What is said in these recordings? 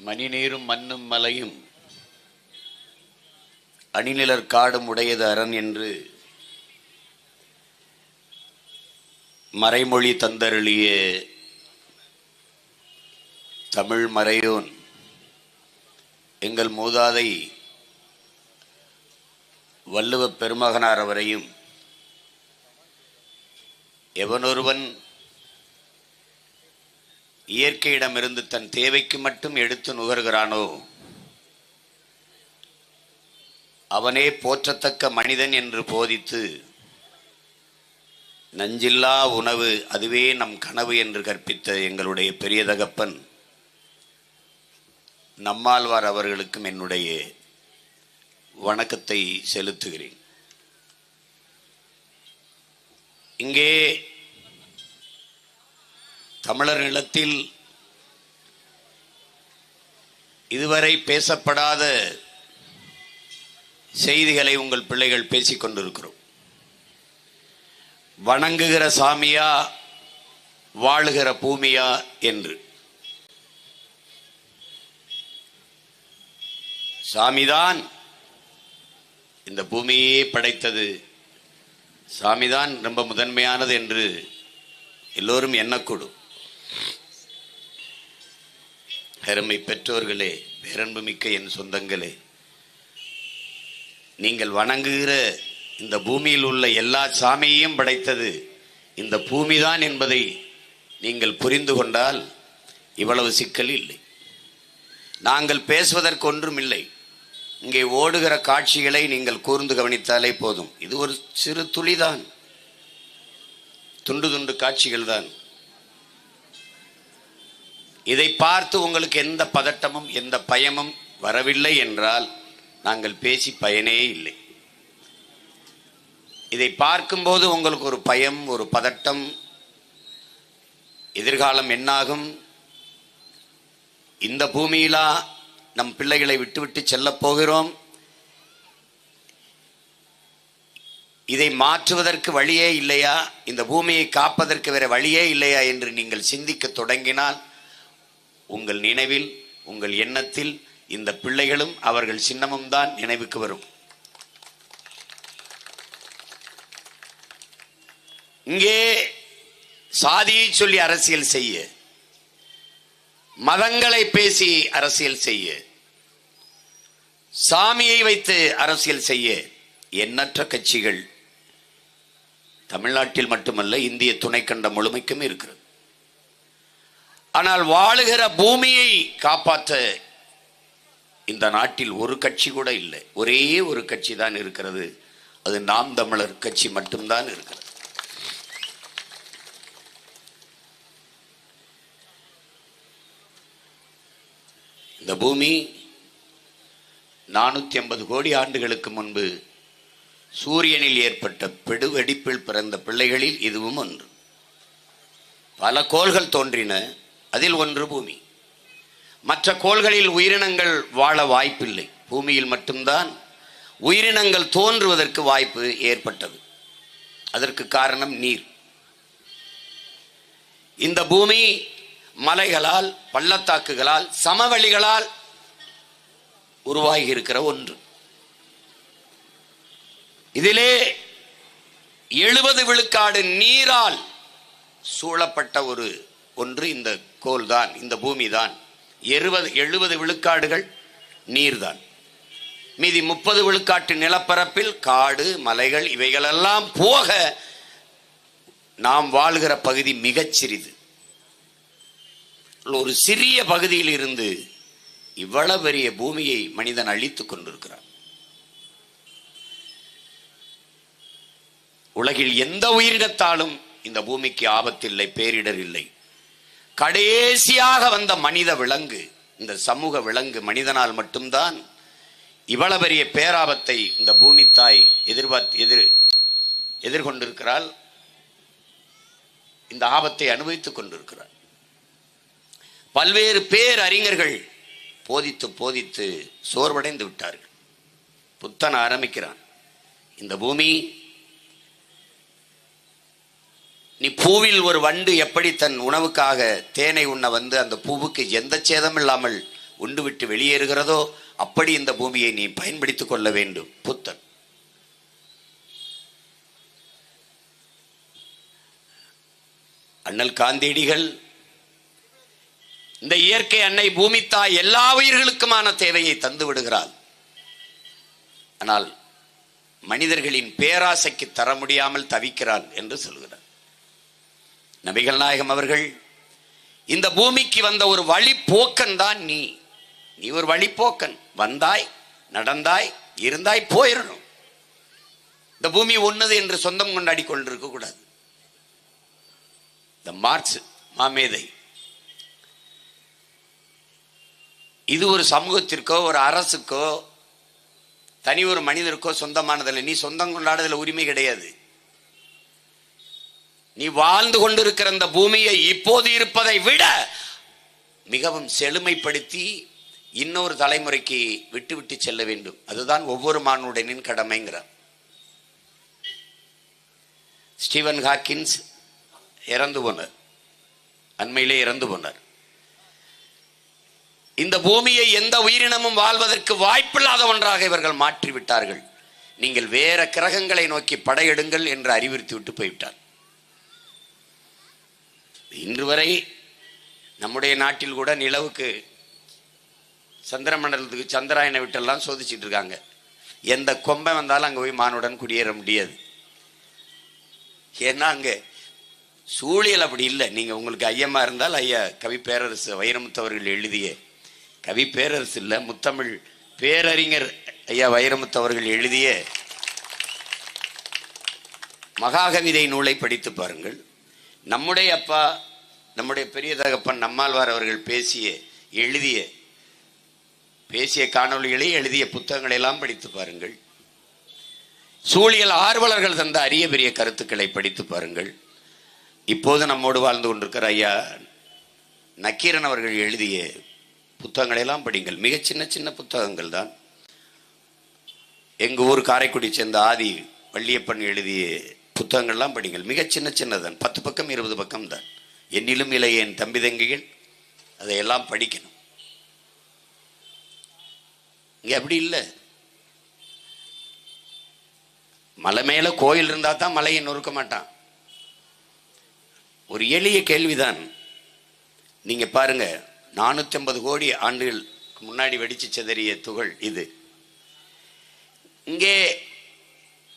மணிநீரும் மண்ணும் மலையும் அணிநிலர் காடும் உடையது அரண் என்று மறைமொழி தந்தருளிய தமிழ் மறையோன் எங்கள் மூதாதை வள்ளுவப் பெருமகனார் அவரையும் எவனொருவன் இயற்கையிடமிருந்து தன் தேவைக்கு மட்டும் எடுத்து நுகர்கிறானோ அவனே போற்றத்தக்க மனிதன் என்று போதித்து நஞ்சில்லா உணவு அதுவே நம் கனவு என்று கற்பித்த எங்களுடைய பெரிய தகப்பன் நம்மாழ்வார் அவர்களுக்கும் என்னுடைய வணக்கத்தை செலுத்துகிறேன். இங்கே தமிழர் நிலத்தில் இதுவரை பேசப்படாத செய்திகளை உங்கள் பிள்ளைகள் பேசிக் கொண்டிருக்கிறோம். வணங்குகிற சாமியா வாழுகிற பூமியா என்று. சாமிதான் இந்த பூமியே படைத்தது, சாமிதான் ரொம்ப முதன்மையானது என்று எல்லோரும் எண்ணக்கூடும். அருமை பெற்றோர்களே, பேரன்புமிக்க என் சொந்தங்களே, நீங்கள் வணங்குகிற இந்த பூமியில் உள்ள எல்லா சாமியையும் படைத்தது இந்த பூமிதான் என்பதை நீங்கள் புரிந்து கொண்டால் இவ்வளவு சிக்கல் இல்லை. நாங்கள் பேசுவதற்கு ஒன்றும் இல்லை. இங்கே ஓடுகிற காட்சிகளை நீங்கள் கூர்ந்து கவனித்தாலே போதும். இது ஒரு சிறு துளிதான், துண்டு துண்டு காட்சிகள் தான். இதை பார்த்து உங்களுக்கு எந்த பதட்டமும் எந்த பயமும் வரவில்லை என்றால் நாங்கள் பேசி பயனே இல்லை. இதை பார்க்கும்போது உங்களுக்கு ஒரு பயம், ஒரு பதட்டம், எதிர்காலம் என்னாகும், இந்த பூமியிலா நம் பிள்ளைகளை விட்டுவிட்டு செல்லப் போகிறோம், இதை மாற்றுவதற்கு வழியே இல்லையா, இந்த பூமியை காப்பதற்கு வேற வழியே இல்லையா என்று நீங்கள் சிந்திக்க தொடங்கினால் உங்கள் நினைவில், உங்கள் எண்ணத்தில் இந்த பிள்ளைகளும் அவர்கள் சின்னமும் தான் நினைவுக்கு வரும். இங்கே சாதியை சொல்லி அரசியல் செய்ய, மதங்களை பேசி அரசியல் செய்ய, சாமியை வைத்து அரசியல் செய்ய எண்ணற்ற கட்சிகள் தமிழ்நாட்டில் மட்டுமல்ல இந்திய துணைக்கண்டம் முழுமைக்கும் இருக்கிறது. ஆனால் வாழுகிற பூமியை காப்பாற்ற இந்த நாட்டில் ஒரு கட்சி கூட இல்லை. ஒரே ஒரு கட்சி தான் இருக்கிறது, அது நாம் தமிழர் கட்சி மட்டும்தான் இருக்கிறது. இந்த பூமி 450 கோடி ஆண்டுகளுக்கு முன்பு சூரியனில் ஏற்பட்ட பெருவெடிப்பில் பிறந்த பிள்ளைகளில் இதுவும் ஒன்று. பல கோள்கள் தோன்றின, அதில் ஒன்று பூமி. மற்ற கோள்களில் உயிரினங்கள் வாழ வாய்ப்பில்லை, பூமியில் மட்டும்தான் உயிரினங்கள் தோன்றுவதற்கு வாய்ப்பு ஏற்பட்டது. அதற்கு காரணம் நீர். இந்த பூமி மலைகளால், பள்ளத்தாக்குகளால், சமவெளிகளால் உருவாகி இருக்கிற ஒன்று. இதிலே 70 விழுக்காடு நீரால் சூழப்பட்ட ஒன்று இந்த கோள் தான், இந்த பூமி தான். 70 விழுக்காடுகள் நீர்தான். மீதி 30 விழுக்காட்டு நிலப்பரப்பில் காடு, மலைகள் இவைகளெல்லாம் போக நாம் வாழ்கிற பகுதி மிகச் சிறிது. ஒரு சிறிய பகுதியில் இருந்து இவ்வளவு பெரிய பூமியை மனிதன் அழித்துக் கொண்டிருக்கிறான். உலகில் எந்த உயிரினத்தாலும் இந்த பூமிக்கு ஆபத்தில்லை, பேரிடர் இல்லை. கடைசியாக வந்த மனித விலங்கு, இந்த சமூக விலங்கு மனிதனால் மட்டும்தான் இவ்வளவு பெரிய பேராபத்தை இந்த பூமி தாய் எதிர்கொண்டிருக்கிறாள். இந்த ஆபத்தை அனுபவித்துக் கொண்டிருக்கிறார். பல்வேறு பேரறிஞர்கள் போதித்து போதித்து சோர்வடைந்து விட்டார்கள். புத்தன் ஆரம்பிக்கிறான், இந்த பூமி, நீ பூவில் ஒரு வண்டு எப்படி தன் உணவுக்காக தேனை உண்ண வந்து அந்த பூவுக்கு எந்த சேதம் இல்லாமல் உண்டு விட்டு வெளியேறுகிறதோ அப்படி இந்த பூமியை நீ பயன்படுத்திக் கொள்ள வேண்டும். புத்தன் அண்ணல் காந்தியடிகள் இந்த இயற்கை அன்னை பூமி தாய் எல்லா உயிர்களுக்குமான தேவையை தந்து விடுகிறாள். ஆனால் மனிதர்களின் பேராசைக்கு தர முடியாமல் தவிக்கிறாள் என்று சொல்கிறார் நபிகள் நாயகம் அவர்கள். இந்த பூமிக்கு வந்த ஒரு வழிப்போக்கன் தான் நீ. நீ ஒரு வழிப்போக்கன். வந்தாய், நடந்தாய், இருந்தாய், போயிடணும். இந்த பூமி ஒன்னது என்று சொந்தம் கொண்டாடி கொண்டிருக்க கூடாது. இந்த மார்க்ஸ் மாமேதை இது ஒரு சமூகத்திற்கோ ஒரு அரசுக்கோ தனி ஒரு மனிதருக்கோ சொந்தமானதில்லை. நீ சொந்தம் கொண்டாடுதல உரிமை கிடையாது. நீ வாழ்ந்து கொண்டிருக்கிற இந்த பூமியை இப்போது இருப்பதை விட மிகவும் செழுமைப்படுத்தி இன்னொரு தலைமுறைக்கு விட்டு விட்டு செல்ல வேண்டும். அதுதான் ஒவ்வொரு மானுடனின் கடமைங்கிறார். ஸ்டீவன் ஹாக்கின்ஸ் இறந்து போனார். அண்மையிலே இறந்து போனார். இந்த பூமியை எந்த உயிரினமும் வாழ்வதற்கு வாய்ப்பில்லாத ஒன்றாக இவர்கள் மாற்றிவிட்டார்கள். நீங்கள் வேற கிரகங்களை நோக்கி படையெடுங்கள் என்று அறிவுறுத்தி விட்டு போய்விட்டார். இன்று வரை நம்முடைய நாட்டில் கூட நிலவுக்கு சந்திர மண்டலத்துக்கு சந்திராயனை விட்டெல்லாம் சோதிச்சுட்டு இருக்காங்க. எந்த கொம்பை வந்தாலும் அங்கே போய் மானுடன் குடியேற முடியாது. ஏன்னா அங்கே சூழியல் அப்படி இல்லை. நீங்க உங்களுக்கு ஐயமா இருந்தால் ஐயா கவி பேரரசு வைரமுத்தவர்கள் எழுதிய கவி பேரரசு இல்ல முத்தமிழ் பேரறிஞர் ஐயா வைரமுத்தவர்கள் எழுதிய மகாகவிதை நூலை படித்து பாருங்கள். நம்முடைய அப்பா நம்முடைய பெரிய தகப்பன் நம்மாழ்வார் அவர்கள் பேசிய காணொளிகளை எழுதிய புத்தகங்களை எல்லாம் படித்து பாருங்கள். சூழியல் ஆர்வலர்கள் தந்த அரிய பெரிய கருத்துக்களை படித்து பாருங்கள். இப்போது நம்மோடு வாழ்ந்து கொண்டிருக்கிற ஐயா நக்கீரன் அவர்கள் எழுதிய புத்தகங்களை எல்லாம் படிங்கள். மிக சின்ன சின்ன புத்தகங்கள் தான். எங்க ஊர் காரைக்குடி சேர்ந்த ஆதி வள்ளியப்பன் எழுதிய புத்தகங்கள்லாம் படிங்கள். மிக சின்ன சின்னதான், 10 பக்கம் 20 பக்கம் தான். என்னிலும் இளைய என் தம்பி தங்கிகள் அதையெல்லாம் படிக்கணும். இங்க அப்படி இல்லை. மலை மேல கோயில் இருந்தா தான் மலையை நொறுக்க மாட்டான். ஒரு எளிய கேள்விதான். நீங்க பாருங்க, 450 கோடி ஆண்டுகளுக்கு முன்னாடி வெடிச்சு சிதறிய துகள் இது. இங்கே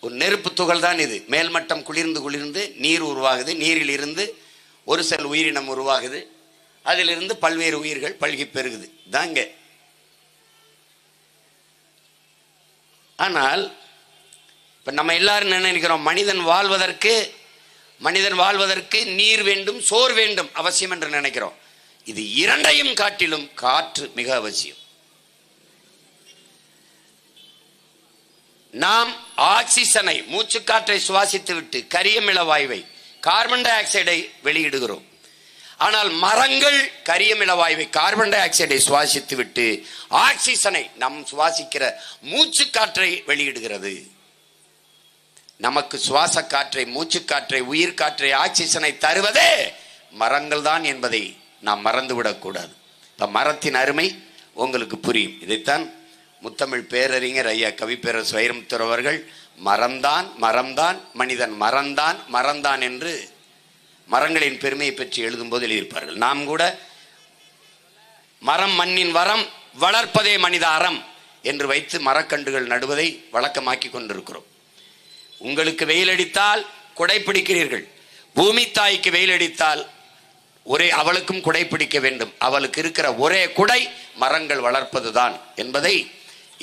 ஒரு நெருப்பு துகள் தான் இது. மேல்மட்டம் குளிர்ந்து நீர் உருவாகுது. நீரில் இருந்து ஒரு செல் உயிரினம் உருவாகுது. அதிலிருந்து பல்வேறு உயிர்கள் பல்கி பெருகுது தாங்க. ஆனால் இப்ப நம்ம எல்லாரும் நினைக்கிறோம் மனிதன் வாழ்வதற்கு நீர் வேண்டும், சோறு வேண்டும் அவசியம் என்று நினைக்கிறோம். இது இரண்டையும் காட்டிலும் காற்று மிக அவசியம். நாம் ஆக்சிஜனை மூச்சு காற்றை சுவாசித்து விட்டு கரியமில வாயுவை கார்பன் டை ஆக்சைடை வெளியிடுகிறோம். ஆனால் மரங்கள் கரியமில வாயுவை கார்பன் டை ஆக்சைடை சுவாசித்து விட்டு ஆக்சிஜனை நம் சுவாசிக்கிற மூச்சு காற்றை வெளியிடுகிறது. நமக்கு சுவாச காற்றை, மூச்சு காற்றை, உயிர் காற்றை, ஆக்சிஜனை தருவதே மரங்கள் தான் என்பதை நாம் மறந்துவிடக் கூடாது. இப்ப மரத்தின் அருமை உங்களுக்கு புரியும். இதைத்தான் முத்தமிழ் பேரறிஞர் ஐயா கவி பேரரசு வைரமுத்து அவர்கள் மரம்தான் மனிதன் மறந்தான் என்று மரங்களின் பெருமையை பற்றி எழுதும்போது எழுதியிருப்பார்கள். நாம் கூட மரம் மண்ணின் வரம், வளர்ப்பதே மனித அறம் என்று வைத்து மரக்கன்றுகள் நடுவதை வழக்கமாக்கி கொண்டிருக்கிறோம். உங்களுக்கு வெயில் அடித்தால் குடை பிடிக்கிறீர்கள். பூமி தாய்க்கு வெயில் அடித்தால் அவளுக்கும் குடை பிடிக்க வேண்டும். அவளுக்கு இருக்கிற ஒரே குடை மரங்கள் வளர்ப்பதுதான் என்பதை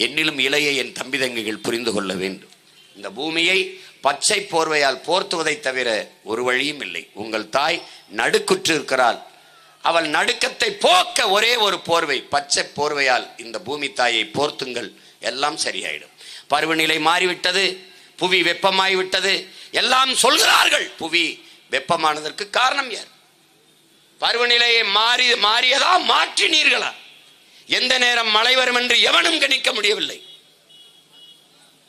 என்னிலும் இளைய என் தம்பி தங்கைகள் புரிந்து கொள்ள வேண்டும். இந்த பூமியை பச்சை போர்வையால் போர்த்துவதை தவிர ஒரு வழியும் இல்லை. உங்கள் தாய் நடுக்குற்று இருக்கிறாள். அவள் நடுக்கத்தை போக்க ஒரே ஒரு போர்வை, பச்சை போர்வையால் இந்த பூமி தாயை போர்த்துங்கள், எல்லாம் சரியாயிடும். பருவநிலை மாறிவிட்டது, புவி வெப்பமாகிவிட்டது, எல்லாம் சொல்கிறார்கள். புவி வெப்பமானதற்கு காரணம் யார்? பருவநிலையை மாறியதா, மாற்றினீர்களா? எந்த நேரம் மழை வரும் என்று எவனும் கணிக்க முடியவில்லை,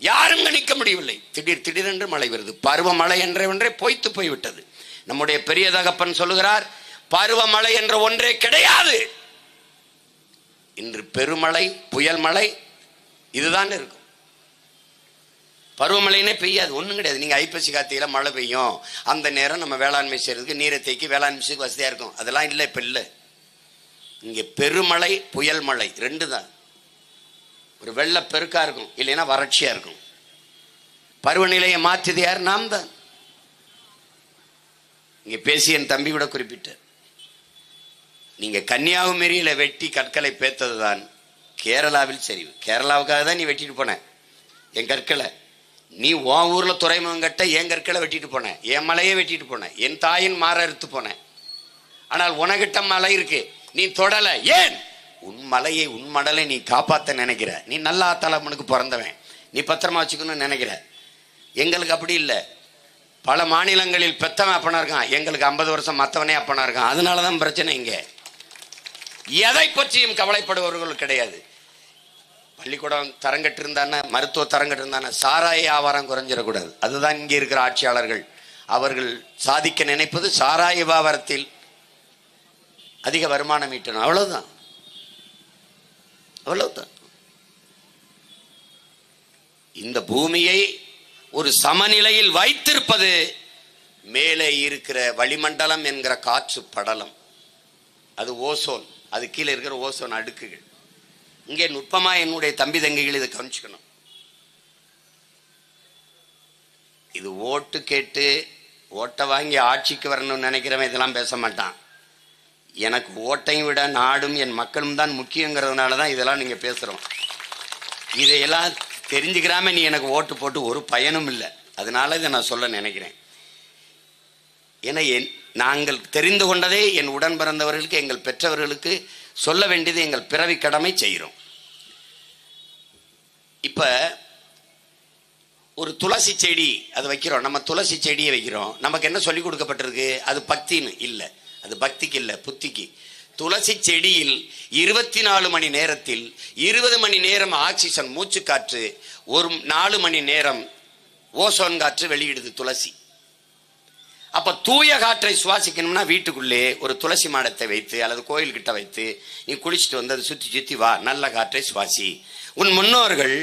யாரும் கணிக்க முடியவில்லை. திடீரென்று மழை வருது. பருவமழை என்ற ஒன்றே பொய்த்து போய்விட்டது. நம்முடைய பெரிய தகப்பன் சொல்லுகிறார், பருவமழை என்ற ஒன்றே கிடையாது. இன்று பெருமழை, புயல் மழை இதுதான் இருக்கும். பருவமழைனே பெய்யாது, ஒன்றும் கிடையாது. நீங்கள் ஐப்பசி கார்த்திகையில மழை பெய்யும், அந்த நேரம் நம்ம வேளாண்மை செய்யறதுக்கு நீரை தேக்கி வேளாண்மை செய்ய வசதியாக இருக்கும். அதெல்லாம் இல்லை, இப்போ இல்லை. இங்கே பெருமழை புயல் மழை ரெண்டு தான். ஒரு வெள்ள பெருக்கா இருக்கும், இல்லைன்னா வறட்சியா இருக்கும். பருவநிலையை மாற்றியது யார்? நாம் தான். இங்க பேசி என் தம்பி கூட குறிப்பிட்ட, நீங்க கன்னியாகுமரியில வெட்டி கற்களை பேத்தது தான் கேரளாவில் சரிவு. கேரளாவுக்காக தான் நீ வெட்டிட்டு போன என் கற்களை. நீ உன் ஊர்ல துறைமுகம் கட்ட என் கற்களை வெட்டிட்டு போன, என் மலையை வெட்டிட்டு போன, என் தாயின் மாற அறுத்து போன. ஆனால் உனகிட்ட மலை இருக்கு, நீ தொடல. ஏன்? உன் மலையை உன் மடலை நீ காப்பாற்ற நினைக்கிற. நீ நல்ல ஆத்தாளம்மனுக்கு பிறந்தவன், நீ பத்திரமா வச்சுக்கணும்னு நினைக்கிற. எங்களுக்கு அப்படி இல்லை. பல மாநிலங்களில் பெத்தவன் அப்பனா இருக்கான், எங்களுக்கு 50 வருஷம் மற்றவனே அப்பனா இருக்கான். அதனாலதான் பிரச்சனை. இங்க எதை பற்றியும் கவலைப்படுபவர்கள் கிடையாது. பள்ளிக்கூடம் தரங்கட்டு இருந்தானே, மருத்துவ தரங்கட்டு இருந்தானே, சாராய வியாபாரம் குறைஞ்சிடக்கூடாது. அதுதான் இங்கே இருக்கிற ஆட்சியாளர்கள். அவர்கள் சாதிக்க நினைப்பது சாராய வியாபாரத்தில் அதிக வருமானம் ஈட்டணும். அவ்வளவுதான், அவ்வளவுதான். இந்த பூமியை ஒரு சமநிலையில் வைத்திருப்பது மேலே இருக்கிற வளிமண்டலம் என்கிற காற்று படலம். அது ஓசோன், அது கீழே இருக்கிற ஓசோன் அடுக்குகள். இங்கே நுட்பமா என்னுடைய தம்பி தங்கைகள் இதை கவனிச்சுக்கணும். இது ஓட்டு கேட்டு ஓட்டை வாங்கி ஆட்சிக்கு வரணும்னு நினைக்கிறவன் இதெல்லாம் பேச மாட்டான். எனக்கு ஓட்டையும் விட நாடும் என் மக்களும் தான் முக்கியங்கிறதுனால தான் இதெல்லாம் நீங்க பேசுறோம். இதையெல்லாம் தெரிஞ்சுக்கிறாம நீ எனக்கு ஓட்டு போட்டு ஒரு பயனும் இல்லை. அதனால இதை நான் சொல்ல நினைக்கிறேன். ஏன்னா நாங்கள் தெரிந்து கொண்டதே என் உடன் பிறந்தவர்களுக்கு, எங்கள் பெற்றவர்களுக்கு சொல்ல வேண்டியது எங்கள் பிறவி கடமை செய்கிறோம். இப்ப ஒரு துளசி செடி அதை வைக்கிறோம், நம்ம துளசி செடியை வைக்கிறோம். நமக்கு என்ன சொல்லி கொடுக்கப்பட்டிருக்கு? அது பக்தின்னு இல்லை, அது பக்திக்கு இல்லை, புத்திக்கு. துளசி செடியில் 24 மணி நேரத்தில் 20 மணி நேரம் ஆக்சிஜன் மூச்சு காற்று, ஒரு 4 மணி நேரம் ஓசோன் காற்று வெளியிடுது துளசி. அப்ப தூய காற்றை சுவாசிக்கணும்னா வீட்டுக்குள்ளே ஒரு துளசி மாடத்தை வைத்து அல்லது கோயில் கிட்ட வைத்து நீ குளிச்சுட்டு வந்து அதை சுற்றி சுற்றி வா, நல்ல காற்றை சுவாசி. உன் முன்னோர்கள்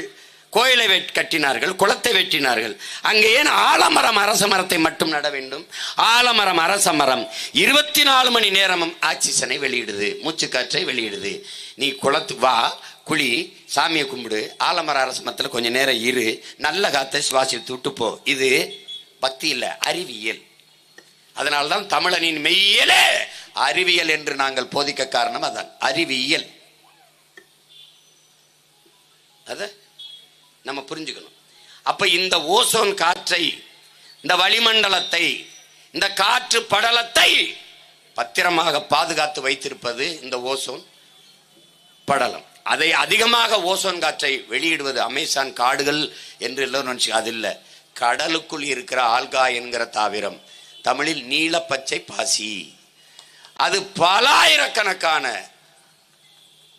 கோயிலை கட்டினார்கள், குளத்தை வெட்டினார்கள். அங்கே ஏன் ஆலமரம் அரச மரத்தை மட்டும் நட வேண்டும்? ஆலமரம் அரச மரம் 24 மணி நேரமும் ஆக்சிஜனை வெளியிடுது, மூச்சு காற்றை வெளியிடுது. நீ குளத்துக்கு வா, குழி, சாமியை கும்பிடு, ஆலமர அரச மரத்தில் கொஞ்ச நேரம் இரு, நல்ல காற்றை சுவாசித்து விட்டு போ. இது பக்தி இல்லை, அறிவியல். அதனால்தான் தமிழனின் மெய்யலே அறிவியல் என்று நாங்கள் போதிக்க காரணம் அதான், அறிவியல். அத நம்ம புரிஞ்சுக்கணும். அப்ப இந்த ஓசோன் காற்றை, இந்த வளிமண்டலத்தை, இந்த காற்று படலத்தை பத்திரமாக பாதுகாத்து வைத்திருப்பது இந்த ஓசோன் படலம். அதை அதிகமாக ஓசோன் காற்றை வெளியிடுவது அமேசான் காடுகள் என்று எல்லோரும் நினைச்சு, அது இல்லை. கடலுக்குள் இருக்கிற ஆல்கா என்கிற தாவரம், தமிழில் நீல பச்சை பாசி, அது பல ஆயிரக்கணக்கான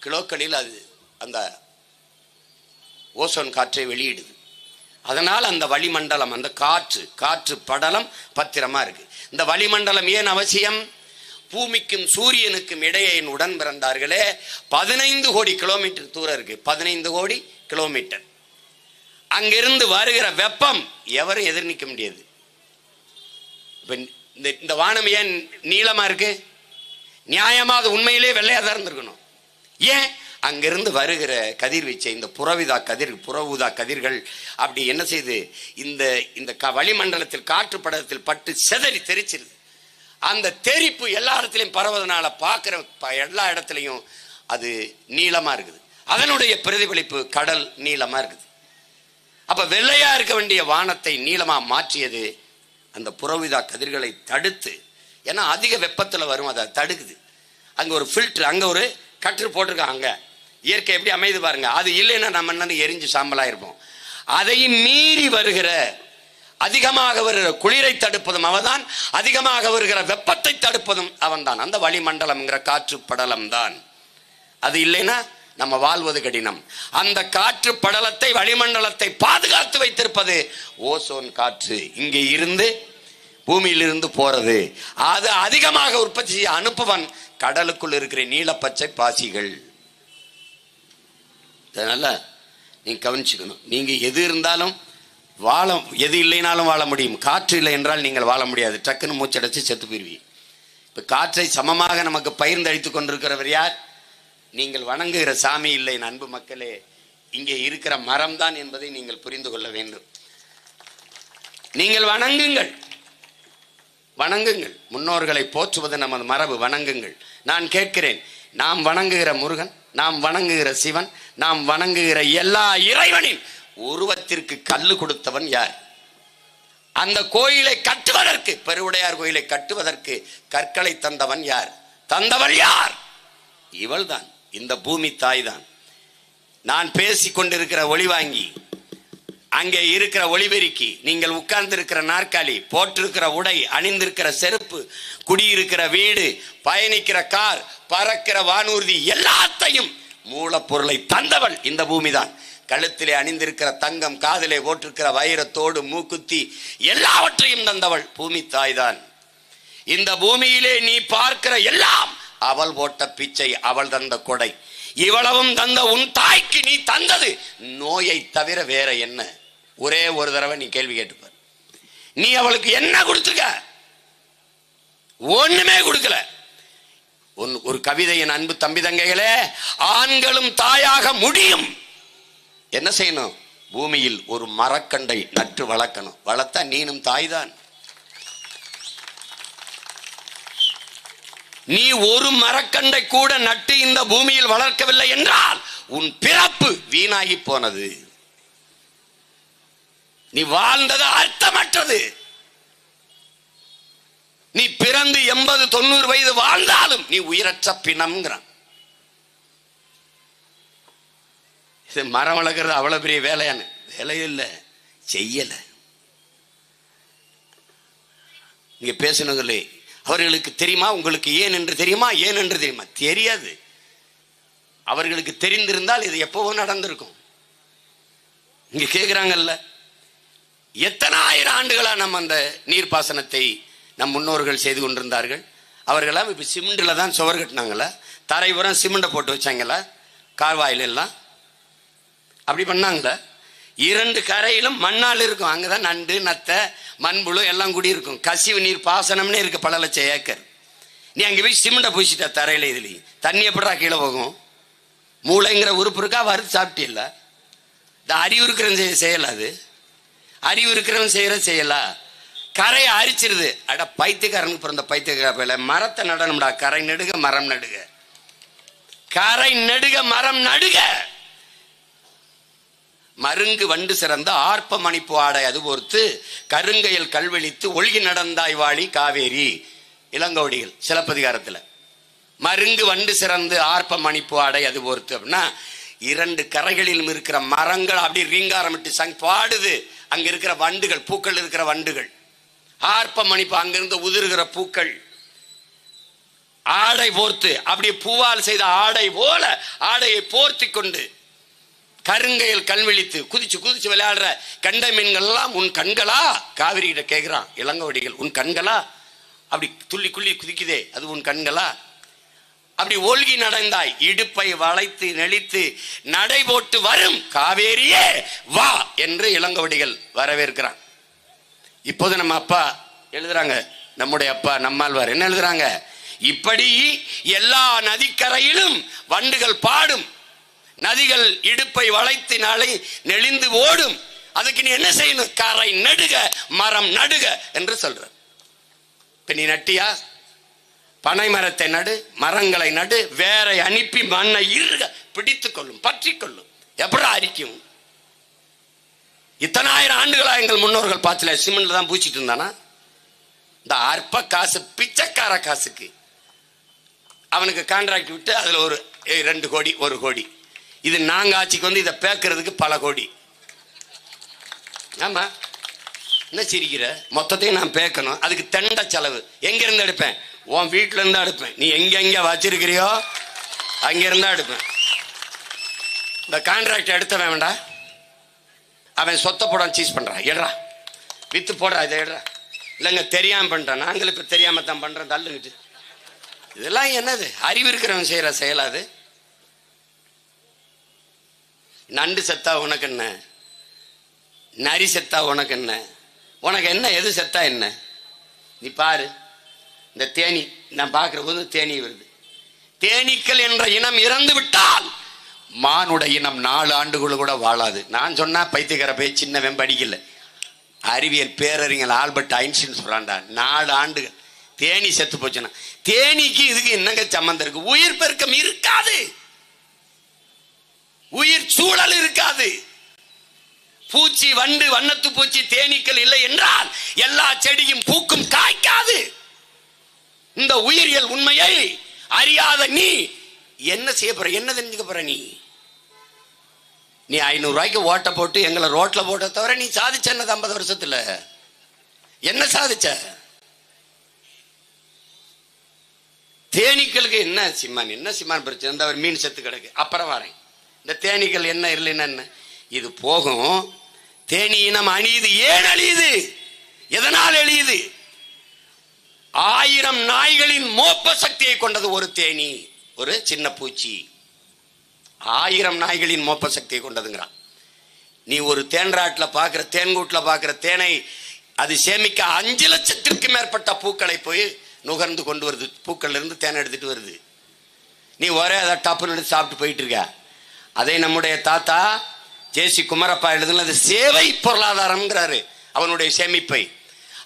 கிலோக்களில் அது அந்த ஓசோன் காற்றை வெளியிடுது. அதனால் அந்த வளிமண்டலம், அந்த காற்று படலம் பத்திரமா இருக்கு. இந்த வளிமண்டலம் ஏன் அவசியம்? பூமிக்கும் சூரியனுக்கும் இடையே என் உடன் பிறந்தார்களே 15 கோடி கிலோமீட்டர் தூரம் இருக்கு. 15 கோடி கிலோமீட்டர். அங்கிருந்து வருகிற வெப்பம் எவரும் எதிர்நிக்க முடியாது. இந்த வானம் ஏன் நீளமா இருக்கு? நியாயமா அது உண்மையிலே வெள்ளையா தான் இருந்திருக்கணும். ஏன்? அங்கிருந்து வருகிற கதிர்வீச்சை, இந்த புற ஊதா கதிர்கள் அப்படி என்ன செய்து இந்த வளிமண்டலத்தில் காற்று படலத்தில் பட்டு செதறி தெரிச்சிருது. அந்த தெரிப்பு எல்லா இடத்துலையும் பரவதனால பார்க்கிற எல்லா இடத்துலையும் அது நீளமா இருக்குது. அதனுடைய பிரதிபலிப்பு கடல் நீளமா இருக்குது. அப்ப வெள்ளையா இருக்க வேண்டிய வானத்தை நீளமா மாற்றியது அந்த புறவிதா கதிர்களை தடுத்து. ஏன்னா அதிக வெப்பத்தில் வரும், அதை தடுக்குது. அங்க ஒரு ஃபில்டர், அங்க ஒரு கற்று போட்டிருக்காங்க. இயற்கை எப்படி அமைது பாருங்க. அது இல்லைன்னா நம்ம என்ன எரிஞ்சு சாம்பலா இருப்போம். அதையும் மீறி வருகிற, அதிகமாக வருகிற குளிரை தடுப்பதும் அவன்தான், அதிகமாக வருகிற வெப்பத்தை தடுப்பதும் அவன்தான். அந்த வளிமண்டலம்ங்கிற காற்று படலம் தான். அது இல்லைன்னா நம்ம வாழ்வது கடினம். அந்த காற்று படலத்தை, வளிமண்டலத்தை பாதுகாத்து வைத்திருப்பது ஓசோன் காற்று. இங்கே இருந்து பூமியிலிருந்து போறது, அது அதிகமாக உற்பத்தி செய்ய அனுப்புவன் கடலுக்குள் இருக்கிற நீலப்பச்சை பாசிகள். அதனால நீங்க கவனிச்சுக்கணும். நீங்க எது இருந்தாலும் எது இல்லைனாலும் வாழ முடியும். காற்று இல்லை என்றால் நீங்கள் வாழ முடியாது. டக்குன்னு மூச்சடைச்சு செத்து போயிருவீங்க. இப்ப காற்றை சமமாக நமக்கு பகிர்ந்தளித்துக் கொண்டிருக்கிறவர் யார்? நீங்கள் வணங்குகிற சாமி இல்லை. அன்பு மக்களே, இங்கே இருக்கிற மரம் தான் என்பதை நீங்கள் புரிந்து கொள்ள வேண்டும். நீங்கள் வணங்குங்கள், வணங்குங்கள். முன்னோர்களை போற்றுவது நமது மரபு. வணங்குங்கள். நான் கேட்கிறேன், நாம் வணங்குகிற முருகன், நாம் வணங்குகிற சிவன், நாம் வணங்குகிற எல்லா இறைவனின் உருவத்திற்கு கல்லு கொடுத்தவன் யார்? அந்த கோயிலை கட்டுவதற்கு, பெருவுடையார் கோயிலை கட்டுவதற்கு கற்களை தந்தவன் யார்? தந்தவள் யார்? இவள் தான், இந்த பூமி தாய் தான். நான் பேசிக் கொண்டிருக்கிற ஒளிவாங்கி, அங்கே இருக்கிற ஒளிபெருக்கி, நீங்கள் உட்கார்ந்து இருக்கிற நாற்காலி, போட்டிருக்கிற உடை, அணிந்திருக்கிற செருப்பு, குடியிருக்கிற வீடு, பயணிக்கிற கார், பறக்கிற வானூர்தி, எல்லாத்தையும் மூலப்பொருளை தந்தவள் இந்த பூமி தான். கழுத்திலே அணிந்திருக்கிற தங்கம், காதிலே போட்டிருக்கிற வைரத்தோடு மூக்குத்தி, எல்லாவற்றையும் தந்தவள் பூமி தாய் தான். இந்த பூமியிலே நீ பார்க்கிற எல்லாம் அவள் போட்ட பிச்சை, அவள் தந்த கொடை. இவ்வளவும் தந்த உன் தாய்க்கு நீ தந்தது நோயை தவிர வேற என்ன? ஒரே ஒரு தடவை நீ கேள்வி கேட்டுப்பார். நீ அவளுக்கு என்ன கொடுத்துருக்க? ஒண்ணுமே கொடுக்கல. ஒரு கவிதையின் அன்பு தம்பி தங்கைகளே, ஆண்களும் தாயாக முடியும். என்ன செய்யணும்? பூமியில் ஒரு மரக்கண்டை நட்டு வளர்க்கணும். வளர்த்தா நீனும் தாய்தான். நீ ஒரு மரக்கண்டை கூட நட்டு இந்த பூமியில் வளர்க்கவில்லை என்றால் உன் பிறப்பு வீணாகி போனது. நீ வாழ்ந்தது அர்த்தமற்றது. நீ பிறந்து 80-90 வயது வாழ்ந்தாலும் நீ உயிரற்ற பிணம்ங்கிறான். இது மரம் வளர்க்கறது அவ்வளவு பெரிய வேலையான வேலை இல்லை, செய்யல. நீங்க பேசினதில்லை. அவர்களுக்கு தெரியுமா? உங்களுக்கு ஏன் என்று தெரியுமா? ஏன் என்று தெரியுமா? தெரியாது. அவர்களுக்கு தெரிந்திருந்தால் இது எப்பவோ நடந்திருக்கும். இங்க கேட்கிறாங்கல்ல, எத்தனை ஆயிரம் ஆண்டுகளா நம்ம அந்த நீர்ப்பாசனத்தை நம் முன்னோர்கள் செய்து கொண்டிருந்தார்கள். அவர்களாம் இப்ப சிமெண்ட்ல தான் சுவர் கட்டினாங்களா? தரை உரம் சிமெண்ட்டை போட்டு வச்சாங்களா? கால்வாயில் எல்லாம் அப்படி பண்ணாங்களா? 2 கரையிலும் மண்ணால் இருக்கும். அங்கதான் நண்டு, நத்தை, மண்புழு எல்லாம் கூடி இருக்கும். கசிவு நீர் பாசனம்னு இருக்கு, பல லட்சம் ஏக்கர். நீ அங்கே போய் சிமெண்ட்டை பூசிட்ட தரையில, இதுலயும் தண்ணி எப்படா கீழே போகும்? மூளைங்கிற உறுப்பு இருக்கா? வறுத்து சாப்பிட்டில்ல? இந்த அறிவு இருக்கிறவன் செய்யல, அது அறிவு இருக்கிறவன் செய்யற செய்யலா? கரையை அரிச்சிருது. அட பைத்தியக்காரனுக்கு பிறந்த பைத்தியக்கார, மரத்தை நடணும்டா. கரை நெடுக மரம் நடுக, கரை நெடுக மரம் நடுக. மருங்கு வண்டு சிறந்த ஆர்ப்ப மணிப்பு ஆடை அது பொறுத்து கருங்கையில் கல்வெளித்து ஒழுகி நடந்தாய் வாழி காவேரி. இளங்கோடிகள் சிலப்பதிகாரத்தில். மருங்கு வண்டு சிறந்து ஆர்ப்ப மணிப்பு ஆடை அது பொறுத்து அப்படின்னா 2 கரைகளிலும் இருக்கிற மரங்கள் அப்படி ரீங்காரமிட்டு பாடுது. அங்க இருக்கிற வண்டுகள், பூக்கள் இருக்கிற வண்டுகள் ஆர்ப்ப மணிப்பு, அங்கிருந்து உதிர்கிற பூக்கள் ஆடை போர்த்து, அப்படி பூவால் செய்த ஆடை போல ஆடையை போர்த்தி கொண்டு கருங்கையில் கல்வெளித்து குதிச்சு குதிச்சு விளையாடுற கண்டை மீன்கள் எல்லாம் உன் கண்களா? காவிரி கிட்ட கேட்கிறான் இளங்கோடிகள். உன் கண்களா? அப்படி துள்ளி குள்ளி குதிக்குதே, அது உன் கண்களா? அப்படி ஒல்கி நடந்தாய், இடுப்பை வளைத்து நெளித்து நடை போட்டு வரும் காவேரியே வா என்று இளங்கோடிகள் வரவேற்கிறான். இப்போது நம்ம அப்பா எழுதுறாங்க, நம்முடைய அப்பா நம்மாழ்வார் என்ன எழுதுறாங்க? இப்படி எல்லா நதிக்கரையிலும் வண்டுகள் பாடும், நதிகள் இடுப்பை வளைத்து நாளை நெளிந்து ஓடும். அதுக்கு நீ என்ன செய்யணும்? கரை நடுக மரம் நடுக என்று சொல்ற. இப்ப நீ நட்டியா? பனை மரத்தை நடு, மரங்களை நடு, வேற அனுப்பி மண்ணை இருக பிடித்துக் கொள்ளும், பற்றி கொள்ளும். எப்படி அரிக்கும்? இத்தனை ஆயிரம் ஆண்டுகளா எங்கள் முன்னோர்கள் பார்த்துல சிமெண்ட்ல தான் பூச்சிட்டு இருந்தானா? இந்த அற்ப காசு, பிச்சைக்கார காசுக்கு அவனுக்கு கான்ட்ராக்ட் விட்டு அதுல ஒரு 2 கோடி 1 கோடி. இது நாங்க ஆட்சிக்கு வந்து இதை பேக்கிறதுக்கு பல கோடி. ஆமா, என்ன சிரிக்கிற? மொத்தத்தையும் நான் பேக்கணும், அதுக்கு தெண்ட செலவு. எங்க இருந்து எடுப்பேன்? உன் வீட்டுல இருந்தா எடுப்பேன். நீ எங்க வச்சிருக்கிறியோ அங்க இருந்தா எடுப்பேன். இந்த கான்ட்ராக்ட் எடுத்தவன் வேண்டா, அவன் சொத்த போடான் சீஸ் பண்றான். எடுறா, வித்து போடுறா, இதை எடுறா. இல்லைங்க தெரியாம பண்றான். நாங்களும் இப்ப தெரியாம தான் பண்றோம், தள்ளுங்கிட்டு. இதெல்லாம் என்னது? அறிவு இருக்கிறவன் செய்யற செயலாது. நண்டு செத்தா உனக்கு என்ன, நரி செத்தா உனக்கு என்ன, உனக்கு என்ன, எது செத்தா என்ன? நீ பாரு, இந்த தேனி நான் பார்க்கிற போது தேனி வருது. தேனீக்கள் என்ற இனம் இறந்து விட்டால் மானுட இனம் 4 ஆண்டுகள் கூட வாழாது. நான் சொன்னா பைத்தியக்கார போய் சின்னவன் படிக்கல, அறிவியல் பேரறிஞர் ஆல்பர்ட் ஐன்ஸ்டீன் சொல்றான்டா 4 ஆண்டுகள். தேனி செத்து போச்சுன்னா தேனீக்கு இதுக்கு என்னங்க சம்பந்தம் இருக்கு? உயிர் பெருக்கம் இருக்காது, உயிர் சூழல் இருக்காது. பூச்சி, வண்டு, வண்ணத்து பூச்சி, தேனீக்கள் இல்லை என்றால் எல்லா செடியும் பூக்கும், காய்க்காது. இந்த உயிரியல் உண்மையை அறியாத நீ என்ன செய்ய போற? என்ன தெரிஞ்சுக்க போற? நீ 500 ரூபாய்க்கு ஓட்ட போட்டு எங்களை ரோட்ல போட்ட தவிர நீ சாதிச்ச என்ன? 50 வருஷத்துல என்ன சாதிச்ச? தேனீக்களுக்கு என்ன சிம்மான், என்ன சிம்மான் பிரச்சனை? இந்த மீன் செத்து கிடக்கு, அப்புறம் வரேன். இந்த தேனீக்கள் என்ன இல்லைன்னா என்ன? இது போகும். தேனி இனம் அழியுது. ஏன் அழியுது? எதனால் அழியுது? 1000 நாய்களின் மோப்ப சக்தியை கொண்டது ஒரு தேனி, ஒரு சின்ன பூச்சி. 1000 நாய்களின் மோப்ப சக்தியை கொண்டதுங்கிறான். நீ ஒரு தேன்றாட்டில் பார்க்கிற, தேன்கூட்டில் பார்க்கிற தேனை அது சேமிக்க 5 லட்சத்திற்கு மேற்பட்ட பூக்களை போய் நுகர்ந்து கொண்டு வருது. பூக்கள்ல இருந்து தேனை எடுத்துட்டு வருது. நீ ஒரே அதை டப்புன்னு சாப்பிட்டு போயிட்டு இருக்க. அதை நம்முடைய தாத்தா ஜேசி குமரப்பா எழுதுனது சேவை பொருளாதாரம்ங்கிறாரு. அவனுடைய சேமிப்பை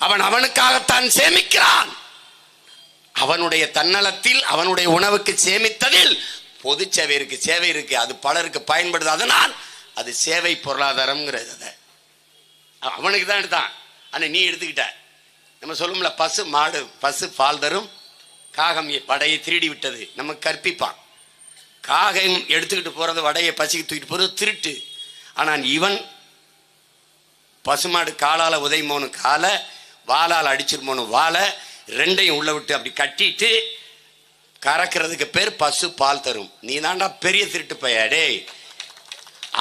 அவன் அவனுக்காகத்தான் சேமிக்கிறான். அவனுடைய தன்னலத்தில் அவனுடைய உணவுக்கு சேமித்ததில் பொது சேவை இருக்கு, சேவை இருக்கு, அது பலருக்கு பயன்படுது. அதனால் அது சேவை பொருளாதாரம்ங்கிறது. அவனுக்கு தான் எடுத்தான். ஆனா நீ எடுத்துக்கிட்ட. நம்ம சொல்லும்ல, பசு மாடு, பசு பால் தரும், காகம் வடையை திருடி விட்டது. நம்ம கற்பிப்பான். காகம் எடுத்துக்கிட்டு போறது, வடையை பசிக்கு தூக்கிட்டு போறது திருட்டு. ஆனால் இவன் பசுமாடு காலால உதைமோனு காலை, வாளால் அடிச்சிருமோனு வாழை, ரெண்டையும் உள்ள விட்டு அப்படி கட்டிட்டு கறக்கிறதுக்கு பேர் பசு பால் தரும். நீ தாண்டா பெரிய திருட்டு பையடே.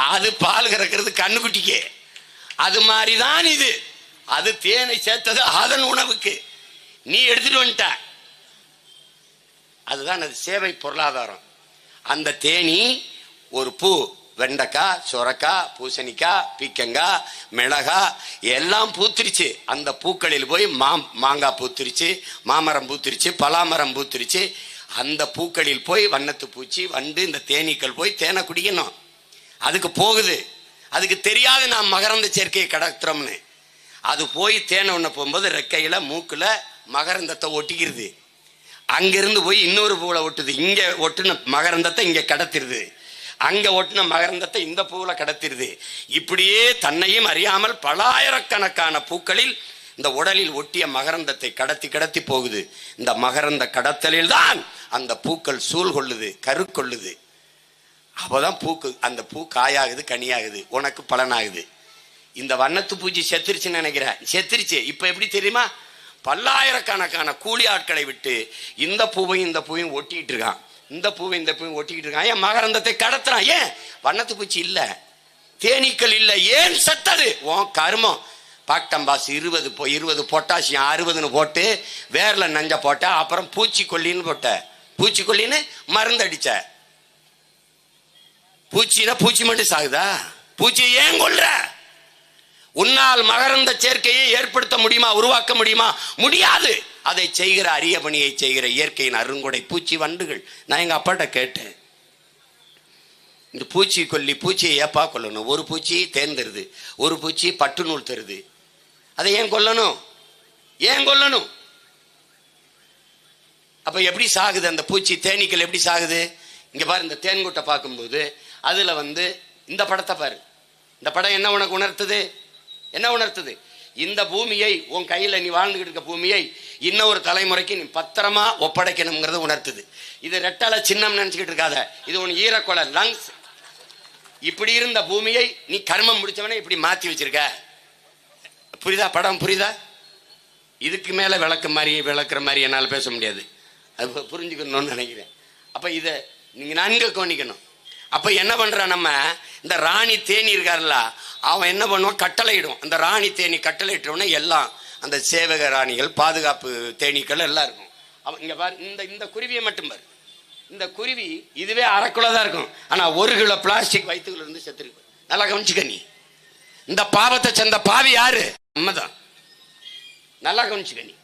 அது பால் கறக்கிறது கண்ணுக்குட்டிக்கே. அது மாதிரிதான் இது. அது தேனை சேர்த்தது அதன் உணவுக்கு, நீ எடுத்துட்டு வந்துட்ட. அதுதான் அது சேவை பொருளாதாரம். அந்த தேனி ஒரு பூ, வெண்டைக்காய், சொரக்காய், பூசணிக்காய், பீக்கங்காய், மிளகா எல்லாம் பூத்திருச்சு. அந்த பூக்களில் போய் மாங்காய் பூத்திருச்சு, மாமரம் பூத்திருச்சு, பலாமரம் பூத்திருச்சு. அந்த பூக்களில் போய் வண்ணத்து பூச்சி, வண்டு, இந்த தேனீக்கள் போய் தேனை குடிக்கணும். அதுக்கு போகுது. அதுக்கு தெரியாது நாம் மகரந்த சேர்க்கையை கடத்துறோம்னு. அது போய் தேனை ஒண்ண போகும்போது ரெக்கையில மூக்குல மகரந்தத்தை ஒட்டிக்கிறது. அங்கிருந்து போய் இன்னொரு பூவில் ஒட்டுது. இங்க ஒட்டுன மகரந்தத்தை இங்க கடத்திடுது. அங்க ஒட்டின மகரந்தத்தை இந்த பூவில் கடத்திடுது. இப்படியே தன்னையும் அறியாமல் பலாயிரக்கணக்கான பூக்களில் இந்த உடலில் ஒட்டிய மகரந்தத்தை கடத்தி கடத்தி போகுது. இந்த மகரந்த கடத்தலில் தான் அந்த பூக்கள் சூழ் கொள்ளுது, கரு கொள்ளுது. அப்போதான் பூக்கு, அந்த பூ காயாகுது, கனியாகுது, உனக்கு பலனாகுது. இந்த வண்ணத்து பூச்சி செத்துருச்சுன்னு நினைக்கிறேன். செத்துருச்சு. இப்ப எப்படி தெரியுமா? பல்லாயிரக்கணக்கான கூலி ஆட்களை விட்டு இந்த பூவையும் இந்த பூவையும் ஒட்டிக்கிட்டு இருக்கான். இந்த பூவை இந்த பூவையும் ஒட்டிக்கிட்டு இருக்கான். ஏன் மகரந்தத்தை கடத்துறான்? ஏன்? வண்ணத்து பூச்சி இல்ல, தேனீக்கள் இல்ல. ஏன் செத்தது? உன் கருமம். பாக்டம்பாஸ் 20 பொட்டாசியம் 60ன்னு போட்டு வேர்ல நஞ்ச போட்ட, அப்புறம் பூச்சிக்கொல்லின்னு போட்ட, பூச்சிக்கொல்லின்னு மருந்து அடிச்ச. பூச்சினா பூச்சி மட்டும் சாகுதா? பூச்சி ஏன் கொல்ற? உன்னால் மகரந்த சேர்க்கையை ஏற்படுத்த முடியுமா, உருவாக்க முடியுமா? முடியாது. அதை செய்கிற அரிய பணியை செய்கிற இயற்கையின் அருங்கொடை பூச்சி, வண்டுகள். நான் எங்க அப்பாட்ட கேட்டேன், இந்த பூச்சி கொல்லி, பூச்சியை ஏப்பா கொல்லணும்? ஒரு பூச்சி தேன் தருது, ஒரு பூச்சி பட்டு நூல் தருது, அதை ஏன் கொல்லணும்? ஏன் கொல்லணும்? அப்ப எப்படி சாகுது அந்த பூச்சி, தேனீக்கள் எப்படி சாகுது? இங்க பாரு, இந்த தேன்கூட்டை பார்க்கும்போது அதுல இந்த படத்தை பாரு. இந்த படம் என்ன உனக்கு உணர்த்துது? என்ன உணர்த்துது? இந்த பூமியை, உன் கையில நீ வாழ்ந்துகிட்டு இருக்க பூமியை இன்னொரு தலைமுறைக்கு நீ பத்திரமா ஒப்படைக்கணுங்கிறத உணர்த்துது. இது ரெட்டலை சின்னம் நினைச்சுக்கிட்டு இருக்காத. இது உன் ஈரக்கொலை லங்ஸ். இப்படி இருந்த பூமியை நீ கர்மம் முடிச்சவனே இப்படி மாத்தி வச்சிருக்க. புரியுதா? படம் புரியுதா? இதுக்கு மேல விளக்குற மாதிரி என்னால் பேச முடியாது. அது புரிஞ்சுக்கணும்னு நினைக்கிறேன். அப்ப இதை நீங்க நன்கு கவனிக்கணும். அப்ப என்ன பண்ற, நம்ம இந்த ராணி தேனி இருக்காருல்ல, அவன் என்ன பண்ணுவான்? கட்டளையிடும். அந்த ராணி தேனி கட்டளையிட்டோன்னே எல்லாம் அந்த சேவக ராணிகள், பாதுகாப்பு தேனீக்கள் எல்லாம் இருக்கும். அவன் இங்க பாரு, இந்த குருவியை மட்டும் பாரு. இந்த குருவி இதுவே 1/2 கிலோ தான் இருக்கும். ஆனா 1 கிலோ பிளாஸ்டிக் வயிற்றுக்குள்ள இருந்து செத்துருக்கு. நல்லா கவனிச்சுக்க. நீ இந்த பாவத்தை சேர்ந்த பாவி யாரு? நம்மதான். நல்லா கவனிச்சுக்க. நீ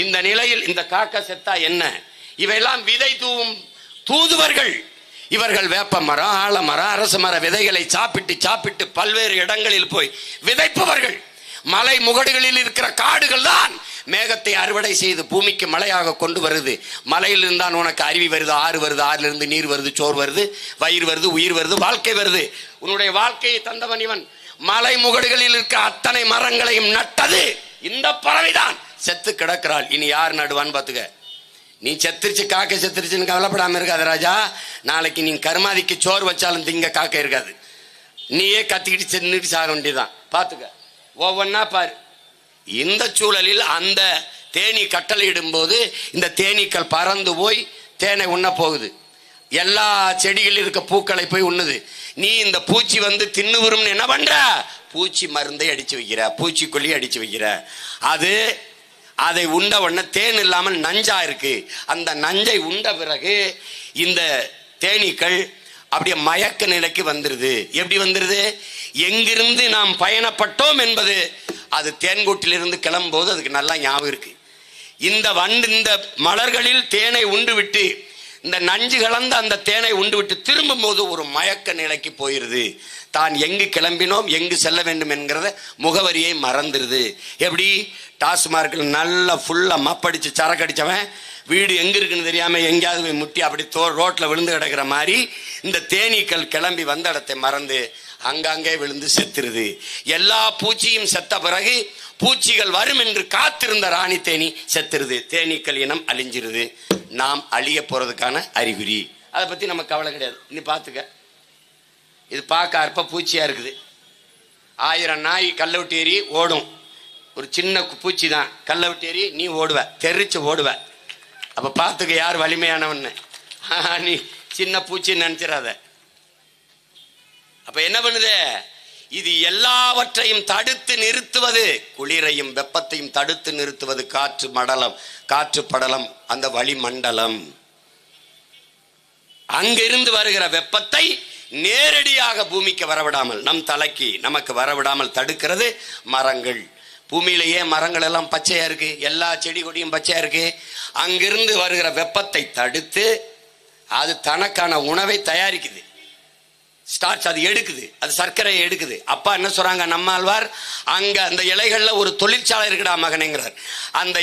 இந்த நிலையில் இந்த காக்கா செத்தா என்ன? இவையெல்லாம் விதை தூவும் தூதுவர்கள். இவர்கள் வேப்ப மரம், ஆலமரம், அரச மர விதைகளை சாப்பிட்டு பல்வேறு இடங்களில் போய் விதைப்பவர்கள். மலை முகடுகளில் இருக்கிற காடுகள் தான் மேகத்தை அறுவடை செய்து பூமிக்கு மழையாக கொண்டு வருது. மலையில் இருந்தால் உனக்கு அருவி வருது, ஆறு வருது, ஆறிலிருந்து நீர் வருது, சோறு வருது, வயிறு வருது, உயிர் வருது, வாழ்க்கை வருது. உன்னுடைய வாழ்க்கையை தந்தவன் இவன். மலை முகடுகளில் இருக்க அத்தனை மரங்களையும் நட்டது இந்த பறவைதான். செத்து கிடக்கிறாள். இனி யார் நடுவான்னு பாத்துக்க. நீ செத்துருச்சு, காக்கை செத்துருச்சுன்னு கவலைப்படாம இருக்காது ராஜா. நாளைக்கு நீ கருமாதிக்கு சோறு வச்சாலும் திங்க காக்கை இருக்காது. நீயே கத்திக்கிட்டு சென்னுட்டு சாக வேண்டியதான். பாத்துக்க, ஒவ்வொன்னா பாரு. இந்த சூழலில் அந்த தேனீ கட்டளையிடும் போது இந்த தேனீக்கள் பறந்து போய் தேனை உண்ண போகுது. எல்லா செடிகளில் இருக்க பூக்களை போய் உண்ணுது. நீ இந்த பூச்சி வந்து தின்னு வரும்னு என்ன பண்ற? பூச்சி மருந்தை அடிச்சு வைக்கிற, பூச்சிக்கொல்லி அடிச்சு வைக்கிற. அதை உண்ட உடனே தேன் இல்லாமல் நஞ்சா இருக்கு. அந்த நஞ்சை உண்ட பிறகு இந்த தேனீக்கள் அப்படியே மயக்க நிலைக்கு வந்துருது. எப்படி வந்துருது? எங்கிருந்து நாம் பயணப்பட்டோம் என்பது அது தேன்கூட்டிலிருந்து கிளம்பும்போது அதுக்கு நல்லா ஞாபகம் இருக்கு. இந்த மலர்களில் தேனை உண்டு விட்டு, இந்த நஞ்சு கலந்த அந்த தேனை உண்டு விட்டு திரும்பும் போது ஒரு மயக்க நிலைக்கு போயிருது. தான் எங்கு கிளம்பினோம், எங்கு செல்ல வேண்டும் என்கிறத முகவரியை மறந்துருது. எப்படி? டாஸ்மார்க்கில் நல்லா ஃபுல்லா மப்படிச்சு சரக்கு அடிச்சவன் வீடு எங்க இருக்குன்னு தெரியாம எங்கேயாவது போய் முட்டி அப்படி ரோட்ல விழுந்து கிடக்கிற மாதிரி இந்த தேனீக்கள் கிளம்பி வந்த இடத்தை மறந்து அங்கங்கே விழுந்து செத்துருது. எல்லா பூச்சியும் செத்த பிறகு பூச்சிகள் வரும் என்று காத்திருந்த ராணி தேனி செத்துருது. தேனீக்கள் இனம் அழிஞ்சிருது. நாம் அழிய போறதுக்கான அறிகுறி. அதை பத்தி நம்ம கவலை கிடையாது. நீ பாத்துக்க, இது பார்க்க அற்ப பூச்சியா இருக்குது. 1000 நாய் கல்லை விட்டு ஏறி ஓடும். ஒரு சின்ன பூச்சி தான், கல்லை விட்டு ஏறி நீ ஓடுவ, தெரிச்சு ஓடுவ. அப்ப பார்த்துக்க யார் வலிமையானவன்னு. நீ சின்ன பூச்சின்னு நினைச்சிடாத. அப்ப என்ன பண்ணுது? இது எல்லாவற்றையும் தடுத்து நிறுத்துவது, குளிரையும் வெப்பத்தையும் தடுத்து நிறுத்துவது காற்று படலம், அந்த வளிமண்டலம். அங்கிருந்து வருகிற வெப்பத்தை நேரடியாக பூமிக்கு வரவிடாமல், நம் தலைக்கு நமக்கு வரவிடாமல் தடுக்கிறது மரங்கள். பூமியிலேயே மரங்கள் எல்லாம் பச்சையா இருக்கு, எல்லா செடி கொடியும் பச்சையா இருக்கு. அங்கிருந்து வருகிற வெப்பத்தை தடுத்து அது தனக்கான உணவை தயாரிக்குது. ஸ்டார்ச் அது எடுக்குது, அது சர்க்கரையை எடுக்குது. அப்பா என்ன சொல்றாங்க நம்மாழ்வார், அங்க அந்த இலைகள்ல ஒரு தொழிற்சாலை இருக்குடா மகனேங்கிறார். அந்த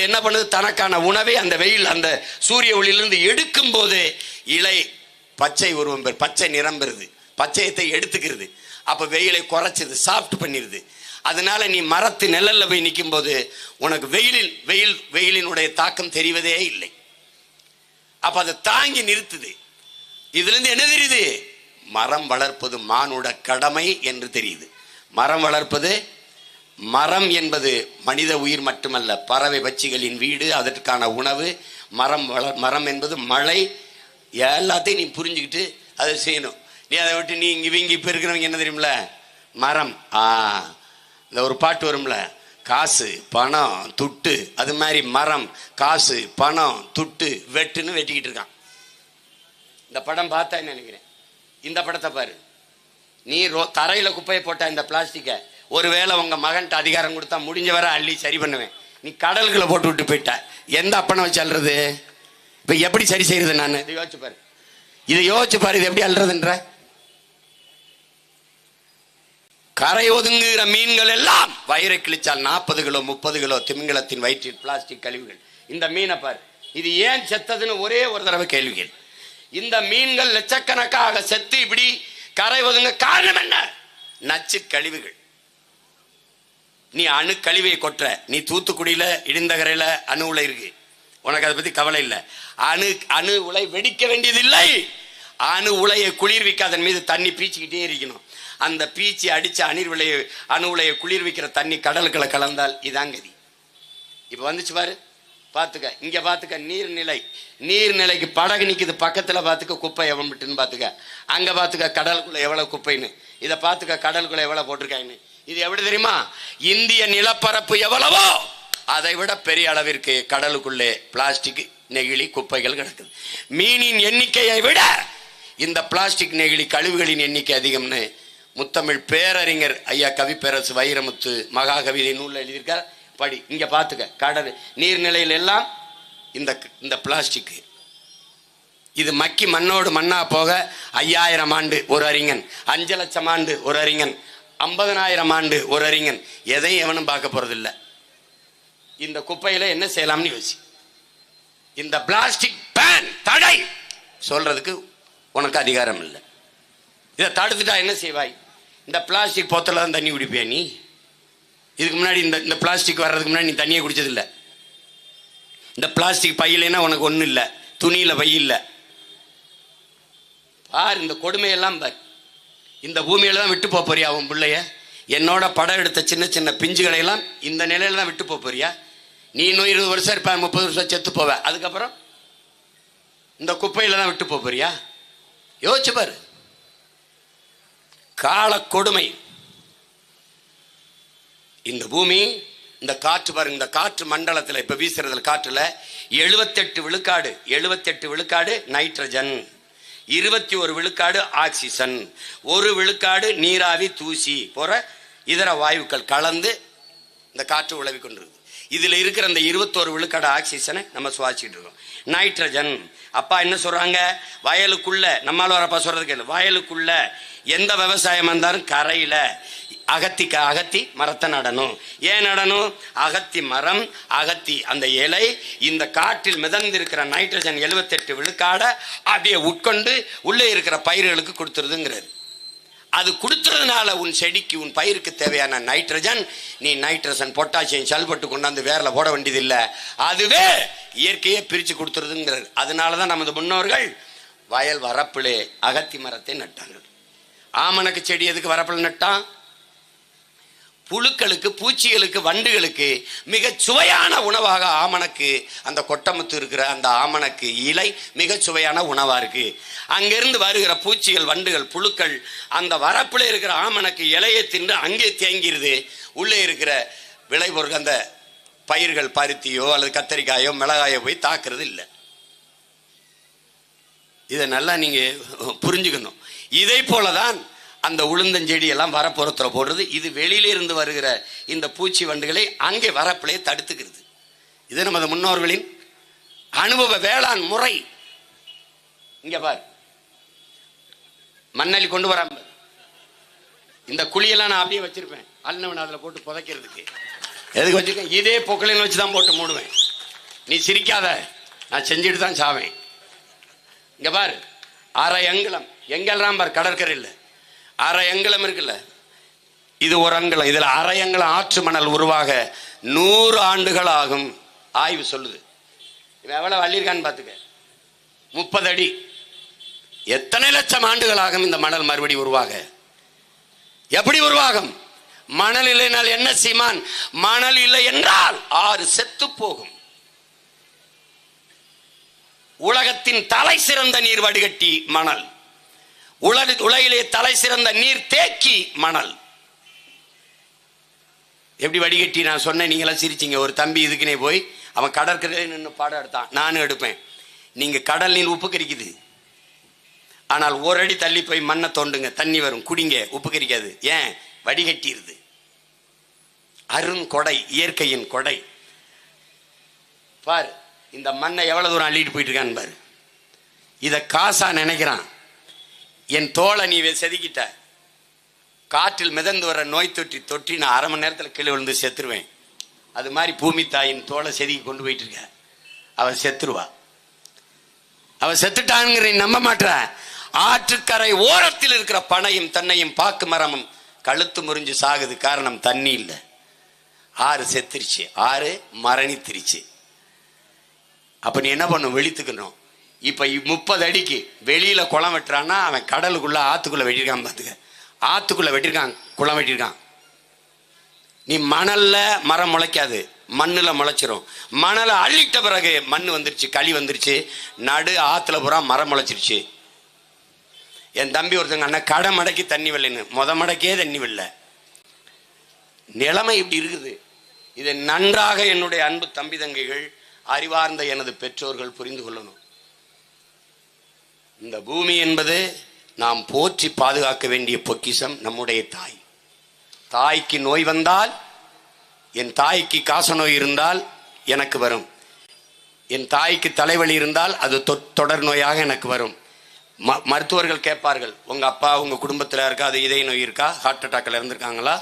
என்ன பண்ணுது? தனக்கான உணவை அந்த வெயில், அந்த சூரிய ஒளியிலிருந்து எடுக்கும் போது இலை பச்சை உருவம் பெறும், பச்சை நிறம் பெறுது, பச்சையத்தை எடுத்துக்கிறது. அப்ப வெயிலை குறைச்சிது, சாஃப்ட் பண்ணிடுது. அதனால நீ மரத்து நிழல்ல போய் நிற்கும் போது உனக்கு வெயிலினுடைய தாக்கம் தெரிவதே இல்லை. அப்ப அதை தாங்கி நிறுத்துது. இதுல இருந்து என்ன தெரியுது? மரம் வளர்ப்பது மானுட கடமை என்று தெரியுது. மரம் வளர்ப்பது, மரம் என்பது மனித உயிர் மட்டுமல்ல, பறவை பட்சிகளின் வீடு, அதற்கான உணவு. மரம் என்பது மழை. எல்லாத்தையும் நீ புரிஞ்சுக்கிட்டு அதை செய்யணும். நீ அதை விட்டு நீ இவங்க இப்ப இருக்கிறவங்க என்ன தெரியுமில்ல, மரம் இந்த ஒரு பாட்டு வரும்ல, காசு பணம் துட்டு, அது மாதிரி மரம் காசு பணம் துட்டு வெட்டுன்னு வெட்டிக்கிட்டு இருக்கான். இந்த படம் பார்த்தா நினைக்கிறேன். இந்த படத்தை பாரு. நீ தரையில குப்பையை போட்டா இந்த பிளாஸ்டிக்கை, ஒருவேளை உங்க மகன்கிட்ட அதிகாரம் கொடுத்தா முடிஞ்ச வரை அள்ளி சரி பண்ணுவேன். நீ கடல்களை போட்டு விட்டு போயிட்ட, எந்த அப்பனை வச்சு அல்றது? இப்ப எப்படி சரி செய்யறது? நான் இதை யோசிச்சு பாரு, இது எப்படி அல்றதுன்ற? கரை ஒதுங்குகிற மீன்கள் எல்லாம் வயிறை கிழிச்சால் 40 கிலோ 30 கிலோ திமிங்கலத்தின் வயிற்றில் பிளாஸ்டிக் கழிவுகள். இந்த மீனை பாரு, இது ஏன் செத்ததுன்னு ஒரே ஒரு தடவை கேள்விகள். இந்த மீன்கள் லட்சக்கணக்காக செத்து இப்படி கரை ஒதுங்க காரணம் என்ன? நச்சு கழிவுகள். நீ அணு கழிவை கொற்ற, நீ தூத்துக்குடியில இடிந்தகரையில அணு உலை இருக்கு, உனக்கு அதை பத்தி கவலை இல்லை. அணு உலை வெடிக்க வேண்டியதில்லை. அணு உலையை குளிர்விக்க அதன் மீது தண்ணி பீச்சிக்கிட்டே இருக்கணும். அந்த பீச்சி அடிச்ச அணு உலையை குளிர்விக்கிற தண்ணி கடலுக்குள்ள கலந்தால் இதான் கதி. இப்ப வந்துச்சு பாரு, பாத்துக்க, இங்க பாத்துக்க. நீர்நிலைக்கு படகு நிக்குது, பக்கத்துல பாத்துக்க குப்பை எவன் விட்டுன்னு பாத்துக்க. அங்க பாத்துக்க கடலுக்குள்ள எவ்வளவு குப்பைன்னு, இதை பாத்துக்க கடலுக்குள்ள எவ்வளவு போட்டிருக்காங்கன்னு. இது எப்படி தெரியுமா? இந்திய நிலப்பரப்பு எவ்வளவோ அதை விட பெரிய அளவிற்கு கடலுக்குள்ளே பிளாஸ்டிக் நெகிழி குப்பைகள் கிடக்குது. மீனின் எண்ணிக்கையை விட இந்த பிளாஸ்டிக் நெகிழி கழிவுகளின் எண்ணிக்கை அதிகம்னு முத்தமிழ் பேரறிஞர் ஐயா கவிப்பேரசு வைரமுத்து மகாகவிதை நூலில் எழுதியிருக்கார். படி, இங்க பாத்துக்க. கடல் நீர்நிலையில் எல்லாம் இந்த இந்த பிளாஸ்டிக் இது மக்கி மண்ணோடு மண்ணா போக 5000 ஆண்டு ஒரு அறிஞன், 5 லட்சம் ஆண்டு ஒரு அறிஞன், 50,000 ஆண்டு ஒரு அறிஞன், எதையும் எவனும் பார்க்க போறதில்லை. இந்த குப்பையில என்ன செய்யலாம்னு யோசி. இந்த பிளாஸ்டிக் பேன் தடை சொல்றதுக்கு உனக்கு அதிகாரம் இல்லை. இதை தடுத்துட்டா என்ன செய்வாய்? இந்த பிளாஸ்டிக் போத்தல தான் தண்ணி குடிப்பியா நீ? இதுக்கு முன்னாடி இந்த பிளாஸ்டிக் வர்றதுக்கு முன்னாடி நீ தண்ணியை குடிச்சதில்லை. இந்த பிளாஸ்டிக் பையிலன்னா உனக்கு ஒன்றும் இல்லை, துணியில பை இல்லை. பார் இந்த கொடுமையெல்லாம் பார். இந்த பூமியில தான் விட்டு போறியா அவன் பிள்ளைய? என்னோட படம் எடுத்த சின்ன சின்ன பிஞ்சுகளை எல்லாம் இந்த நிலையில தான் விட்டு போறியா? நீ இன்னும் 20 வருஷம் இருப்ப, 30 வருஷம் செத்து போவ. அதுக்கப்புறம் இந்த குப்பையில தான் விட்டு போறியா? யோசிச்சு பாரு. கால கொடுமை. இந்த பூமி, இந்த காற்று பாருங்க, இந்த காற்று மண்டலத்தில் இப்ப வீசுறதுல காற்றுல 78 விழுக்காடு நைட்ரஜன், 21 விழுக்காடு ஆக்சிஜன், 1 விழுக்காடு நீராவி தூசி போற இதர வாயுக்கள் கலந்து இந்த காற்று உழவி கொண்டிருக்கு. இதுல இருக்கிற அந்த 21 விழுக்காடு ஆக்சிஜனை நம்ம சுவாசிச்சுட்டு இருக்கோம். நைட்ரஜன் அப்பா என்ன சொல்றாங்க? வயலுக்குள்ள, நம்மால வரப்பா சொல்றது கேளு, வயலுக்குள்ள எந்த விவசாயம் வந்தாலும் கரையில அகத்தி மரத்தை நடணும். ஏன் நடணும்? அகத்தி மரம், அகத்தி அந்த இலை இந்த காற்றில் மிதந்திருக்கிற நைட்ரஜன் 78 விழுக்காட அப்படியே உட்கொண்டு உள்ளே இருக்கிற பயிர்களுக்கு கொடுத்துருதுங்கிறாரு. அது கொடுத்துறதுனால உன் செடிக்கு, உன் பயிருக்கு தேவையான நைட்ரஜன், நீ நைட்ரஜன் பொட்டாசியம் சல்பட்டு கொண்டாந்து வேர்ல போட வேண்டியது இல்லை, அதுவே இயற்கையே பிரிச்சு கொடுத்துருதுங்கிறாரு. அதனாலதான் நமது முன்னோர்கள் வயல் வரப்பிலே அகத்தி மரத்தை நட்டாங்க. ஆமணக்கு செடி எதுக்கு வரப்பில் நட்டான்? புழுக்களுக்கு, பூச்சிகளுக்கு, வண்டுகளுக்கு மிக சுவையான உணவாக ஆமணக்கு, அந்த கொட்டமுத்து இருக்கிற அந்த ஆமணக்கு இலை மிக சுவையான உணவா இருக்கு. அங்கிருந்து வருகிற பூச்சிகள், வண்டுகள், புழுக்கள் அந்த வரப்புல இருக்கிற ஆமணக்கு இலையை தின்று அங்கே தேங்கிருது. உள்ளே இருக்கிற விளைபொருள் அந்த பயிர்கள், பருத்தியோ அல்லது கத்தரிக்காயோ மிளகாயோ போய் தாக்குறது இல்லை. இதை நல்லா நீங்க புரிஞ்சுக்கணும். இதை போலதான் அந்த உளுந்தஞ்செடி எல்லாம் வரப்புறத்துல போடுறது. இது வெளியிலிருந்து வருகிற இந்த பூச்சி வண்டுகளை அங்கே வரப்பிலே தடுத்துக்கிறது. இது நமது முன்னோர்களின் அனுபவ வேளாண் முறை. இங்க பார், மண்ணலி கொண்டு வராம இந்த குழியெல்லாம் நான் அப்படியே வச்சிருப்பேன், அல்லவன் அதுல போட்டு புதைக்கிறதுக்கு. எதுக்கு வச்சிருக்கேன்? இதே பொக்கலைன்னு வச்சுதான் போட்டு மூடுவேன். நீ சிரிக்காத, நான் செஞ்சுட்டு தான் சாவேன். இங்க பாரு, 1/2 அங்குலம் எங்கெல்லாம் பார் கடற்கரையில் 1/2 அங்குலம் இருக்குல்ல, இது 1 அங்குலம். இதுல 1/2 அங்குலம் ஆற்று மணல் உருவாக 100 ஆண்டுகள் ஆகும் ஆய்வு சொல்லுது. இவன் எவ்வளவு அள்ளிருக்கான்னு பாத்துக்க, 30 அடி. எத்தனை லட்சம் ஆண்டுகள் ஆகும் இந்த மணல் மறுபடி உருவாக? எப்படி உருவாகும்? மணல் இல்லைனால் என்ன சீமான்? மணல் இல்லை என்றால் ஆறு செத்து போகும். உலகத்தின் தலை சிறந்த நீர் வடிகட்டி மணல், உலகிலே தலை சிறந்த நீர் தேக்கி மணல். எப்படி வடிகட்டி? நான் சொன்னேன், நீங்களாம் சிரிச்சிங்க. ஒரு தம்பி இதுக்குனே போய் அவன் கடற்கரையில் நின்று பாடம் எடுத்தான். நானும் எடுப்பேன். நீங்க கடல் நீர் உப்பு கரிக்குது, ஆனால் 1 அடி தள்ளி போய் மண்ணை தோண்டுங்க, தண்ணி வரும், குடிங்க, உப்பு கரிக்காது. ஏன்? வடிகட்டிடுது. அருங்கொடை, இயற்கையின் கொடை. பாரு இந்த மண்ணை எவ்வளவு தூரம் அள்ளிட்டு போயிட்டு இருக்கான்னு பாரு. இதை காசா நினைக்கிறான். என் தோலை நீ செதுக்கிட்ட, காற்றில் மிதந்து வர நோய் தொற்றி நான் 1/2 மணி நேரத்தில் கீழே விழுந்து செத்துருவேன். அது மாதிரி பூமி தாயின் தோலை செதுக்கி கொண்டு போயிட்டு இருக்க. அவன் செத்துருவா. அவன் செத்துட்டாங்கிற நம்ப மாட்ட. ஆற்றுக்கரை ஓரத்தில் இருக்கிற பனையும் தன்னையும் பாக்கு மரமும் கழுத்து முறிஞ்சு சாகுது. காரணம் தண்ணி இல்லை. ஆறு செத்துருச்சு, ஆறு மரணித்திருச்சு. அப்ப நீ என்ன பண்ணும்? வெளித்துக்கணும். இப்ப 30 அடிக்கு வெளியில குளம் வெட்டுறான்னா அவன் கடலுக்குள்ள ஆத்துக்குள்ள வெட்டிருக்கான். பாத்துக்க, ஆத்துக்குள்ள வெட்டிருக்கான், குளம் வெட்டிருக்கான். நீ மணல்ல மரம் முளைக்காது, மண்ணுல முளைச்சிரும். மணலை அள்ளிட்ட பிறகு மண் வந்துருச்சு, களி வந்துருச்சு, நடு ஆத்துல பூரா மரம் முளைச்சிருச்சு. என் தம்பி ஒருத்தங்க அண்ணன் கடை மடக்கி தண்ணி வெள்ளைன்னு, மடக்கே தண்ணி வெள்ள. நிலைமை இப்படி இருக்குது. இதை நன்றாக என்னுடைய அன்பு தம்பி தங்கைகள், அறிவார்ந்த எனது பெற்றோர்கள் புரிந்து கொள்ளணும். இந்த பூமி என்பது நாம் போற்றி பாதுகாக்க வேண்டிய பொக்கிஷம் நம்முடைய தாய். தாய்க்கு நோய் வந்தால், என் தாய்க்கு காச நோய் இருந்தால் எனக்கு வரும், என் தாய்க்கு தலைவலி இருந்தால் அது தொடர் நோயாக எனக்கு வரும். மருத்துவர்கள் கேட்பார்கள், உங்க அப்பா உங்க குடும்பத்தில் இருக்கா அது இதய நோய் இருக்கா, ஹார்ட் அட்டாக்ல இருந்திருக்காங்களா,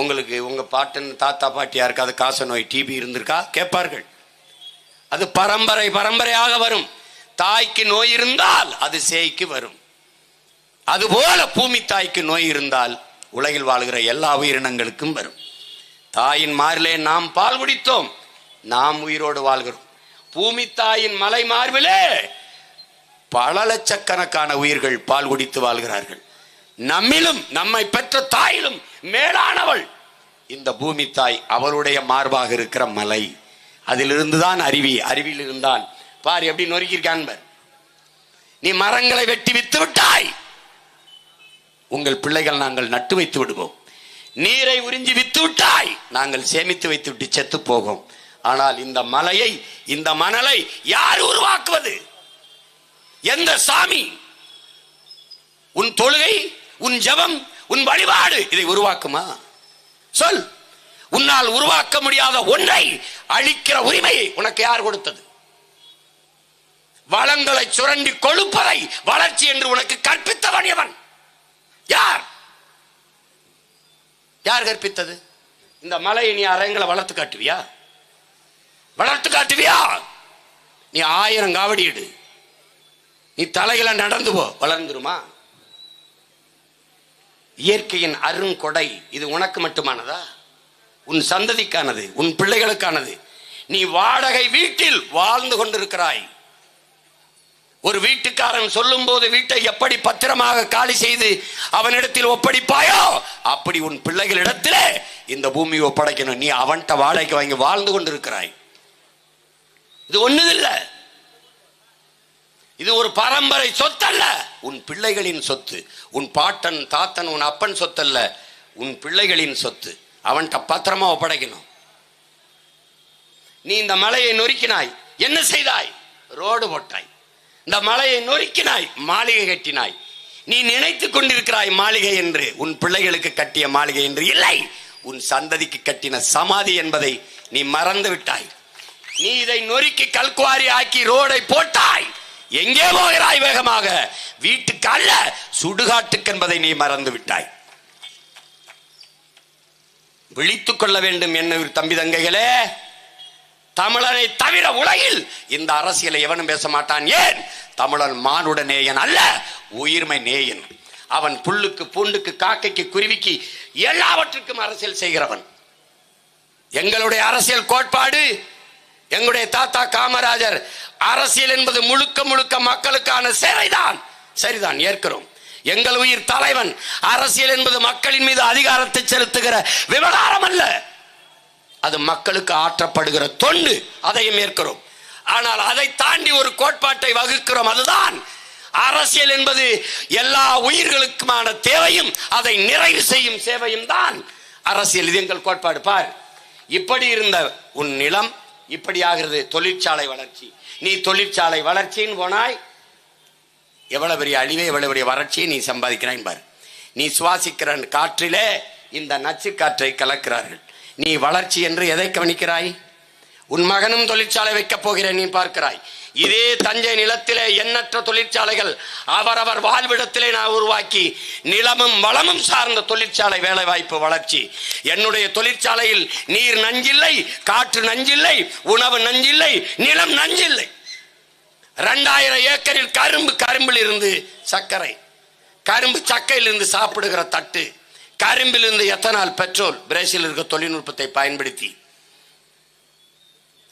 உங்களுக்கு உங்க பாட்டன் தாத்தா பாட்டியா இருக்கா அது காச நோய் டிபி இருந்திருக்கா கேட்பார்கள். அது பரம்பரை பரம்பரையாக வரும். தாய்க்கு நோய் இருந்தால் அது சேய்க்கு வரும். அதுபோல பூமி தாய்க்கு நோய் இருந்தால் உலகில் வாழ்கிற எல்லா உயிரினங்களுக்கும் வரும். தாயின் மார்பிலே நாம் பால் குடித்தோம், நாம் உயிரோடு வாழ்கிறோம். பூமி தாயின் மலை மார்பிலே பல லட்சக்கணக்கான உயிர்கள் பால் குடித்து வாழ்கிறார்கள். நம்மிலும் நம்மை பெற்ற தாயிலும் மேலானவள் இந்த பூமி தாய். அவளுடைய மார்பாக இருக்கிற மலை, அதிலிருந்துதான் அறிவியில் இருந்தான். பார் எப்படி நொறுக்கியிருக்கான். நீ மரங்களை வெட்டி வித்து விட்டாய், உங்கள் பிள்ளைகள் நாங்கள் நட்டு வைத்து விடுவோம். நீரை உறிஞ்சி வித்து விட்டாய், நாங்கள் சேமித்து வைத்து விட்டு செத்து போகும். ஆனால் இந்த மலையை, இந்த மணலை யார் உருவாக்குவது? எந்த சாமி? உன் தொழுகை, உன் ஜபம், உன் வழிபாடு இதை உருவாக்குமா? சொல். உன்னால் உருவாக்க முடியாத ஒன்றை அழிக்கிற உரிமையை உனக்கு யார் கொடுத்தது? வளங்களை சுரண்டி கொழுப்பதை வளர்ச்சி என்று உனக்கு கற்பித்தவன் எவன்? யார்? யார் கற்பித்தது? இந்த மலையை நீ அரங்களை வளர்த்து காட்டுவியா? வளர்த்து காட்டுவியா? நீ 1000 காவடி எடு, நீ தலைகளை நடந்து போ, வளர்ந்துருமா? இயற்கையின் அருங்கொடை இது உனக்கு மட்டுமானதா? உன் சந்ததிக்கானது, உன் பிள்ளைகளுக்கானது. நீ வாடகை வீட்டில் வாழ்ந்து கொண்டிருக்கிறாய். ஒரு வீட்டுக்காரன் சொல்லும் போது வீட்டை எப்படி பத்திரமாக காலி செய்து அவனிடத்தில் ஒப்படைப்பாயோ அப்படி உன் பிள்ளைகளிடத்திலே இந்த பூமியை ஒப்படைக்கணும். நீ அவன்கிட்ட வாடகைக்கு வாங்கி வாழ்ந்து கொண்டிருக்கிறாய். இது ஒண்ணுதில்லை. இது ஒரு பரம்பரை சொத்தல்ல, உன் பிள்ளைகளின் சொத்து. உன் பாட்டன் தாத்தன் உன் அப்பன் சொத்தல்ல, உன் பிள்ளைகளின் சொத்து. அவன்கிட்ட பத்திரமா ஒப்படைக்கணும். நீ இந்த மலையை நொறுக்கினாய், என்ன செய்தாய்? ரோடு போட்டாய். இந்த மலையை நொறுக்கினாய், மாளிகை கட்டினாய். நீ நினைத்துக் கொண்டிருக்கிறாய் மாளிகை என்று, உன் பிள்ளைகளுக்கு கட்டிய மாளிகை என்று இல்லை, உன் சந்ததிக்கு கட்டின சமாதி என்பதை நீ மறந்து விட்டாய். நீ இதை நொறுக்கி கல்குவாரி ஆக்கி ரோடை போட்டாய். எங்கே போகிறாய் வேகமாக? வீட்டுக்கு அல்ல, சுடுகாட்டுக்கு என்பதை நீ மறந்து விட்டாய். விழித்துக் கொள்ள வேண்டும் என்ன தம்பி தங்கைகளே. தமிழனை தவிர உலகில் இந்த அரசியலை எவனும் பேச மாட்டான். ஏன்? தமிழன் மானுட நேயன் அல்ல, உயிர்மை நேயன். அவன் புல்லுக்கு பூண்டுக்கு காக்கைக்கு குருவிக்கு எல்லாவற்றுக்கும் அரசியல் செய்கிறவன். எங்களுடைய அரசியல் கோட்பாடு, எங்களுடைய தாத்தா காமராஜர், அரசியல் என்பது முழுக்க முழுக்க மக்களுக்கான சேவைதான். சரிதான், ஏற்கிறோம். எங்கள் உயிர் தலைவன். அரசியல் என்பது மக்களின் மீது அதிகாரத்தை செலுத்துகிற விவகாரம் அல்ல, அது மக்களுக்கு ஆற்றப்படுகிற தொண்டு. அதையும் ஏற்கிறோம். ஆனால் அதை தாண்டி ஒரு கோட்பாட்டை வகுக்கிறோம். அதுதான் அரசியல் என்பது எல்லா உயிர்களுக்குமான தேவையும் அதை நிறைவு செய்யும் சேவையும் தான் அரசியல். இது எங்கள் கோட்பாடு. பார், இப்படி இருந்த உன் நிலம் இப்படி ஆகிறது. தொழிற்சாலை வளர்ச்சி. நீ தொழிற்சாலை வளர்ச்சின்னு போனாய், எவ்வளவு பெரிய அழிவை, எவ்வளவு பெரிய வறட்சியை நீ சம்பாதிக்கிறாய் பார். நீ சுவாசிக்கிற காற்றிலே இந்த நச்சு காற்றை கலக்கிறார்கள். நீ வளர்ச்சி என்று எதை கவனிக்கிறாய்? உன் மகனும் தொழிற்சாலை வைக்கப் போகிற நீ பார்க்கிறாய். இதே தஞ்சை நிலத்திலே எண்ணற்ற தொழிற்சாலைகள் அவரவர் வாழ்விடத்திலே நான் உருவாக்கி நிலமும் வளமும் சார்ந்த தொழிற்சாலை வேலை வாய்ப்பு வளர்ச்சி. என்னுடைய தொழிற்சாலையில் நீர் நஞ்சில்லை, காற்று நஞ்சில்லை, உணவு நஞ்சில்லை, நிலம் நஞ்சில்லை. 2000 ஏக்கரில் கரும்பு, கரும்பில் இருந்து சர்க்கரை, கரும்பு சக்கையிலிருந்து சாப்பிடுகிற தட்டு, கரும்பிலிருந்து எத்தனால், பெட்ரோல், பிரேசில் இருக்க தொழில்நுட்பத்தை பயன்படுத்தி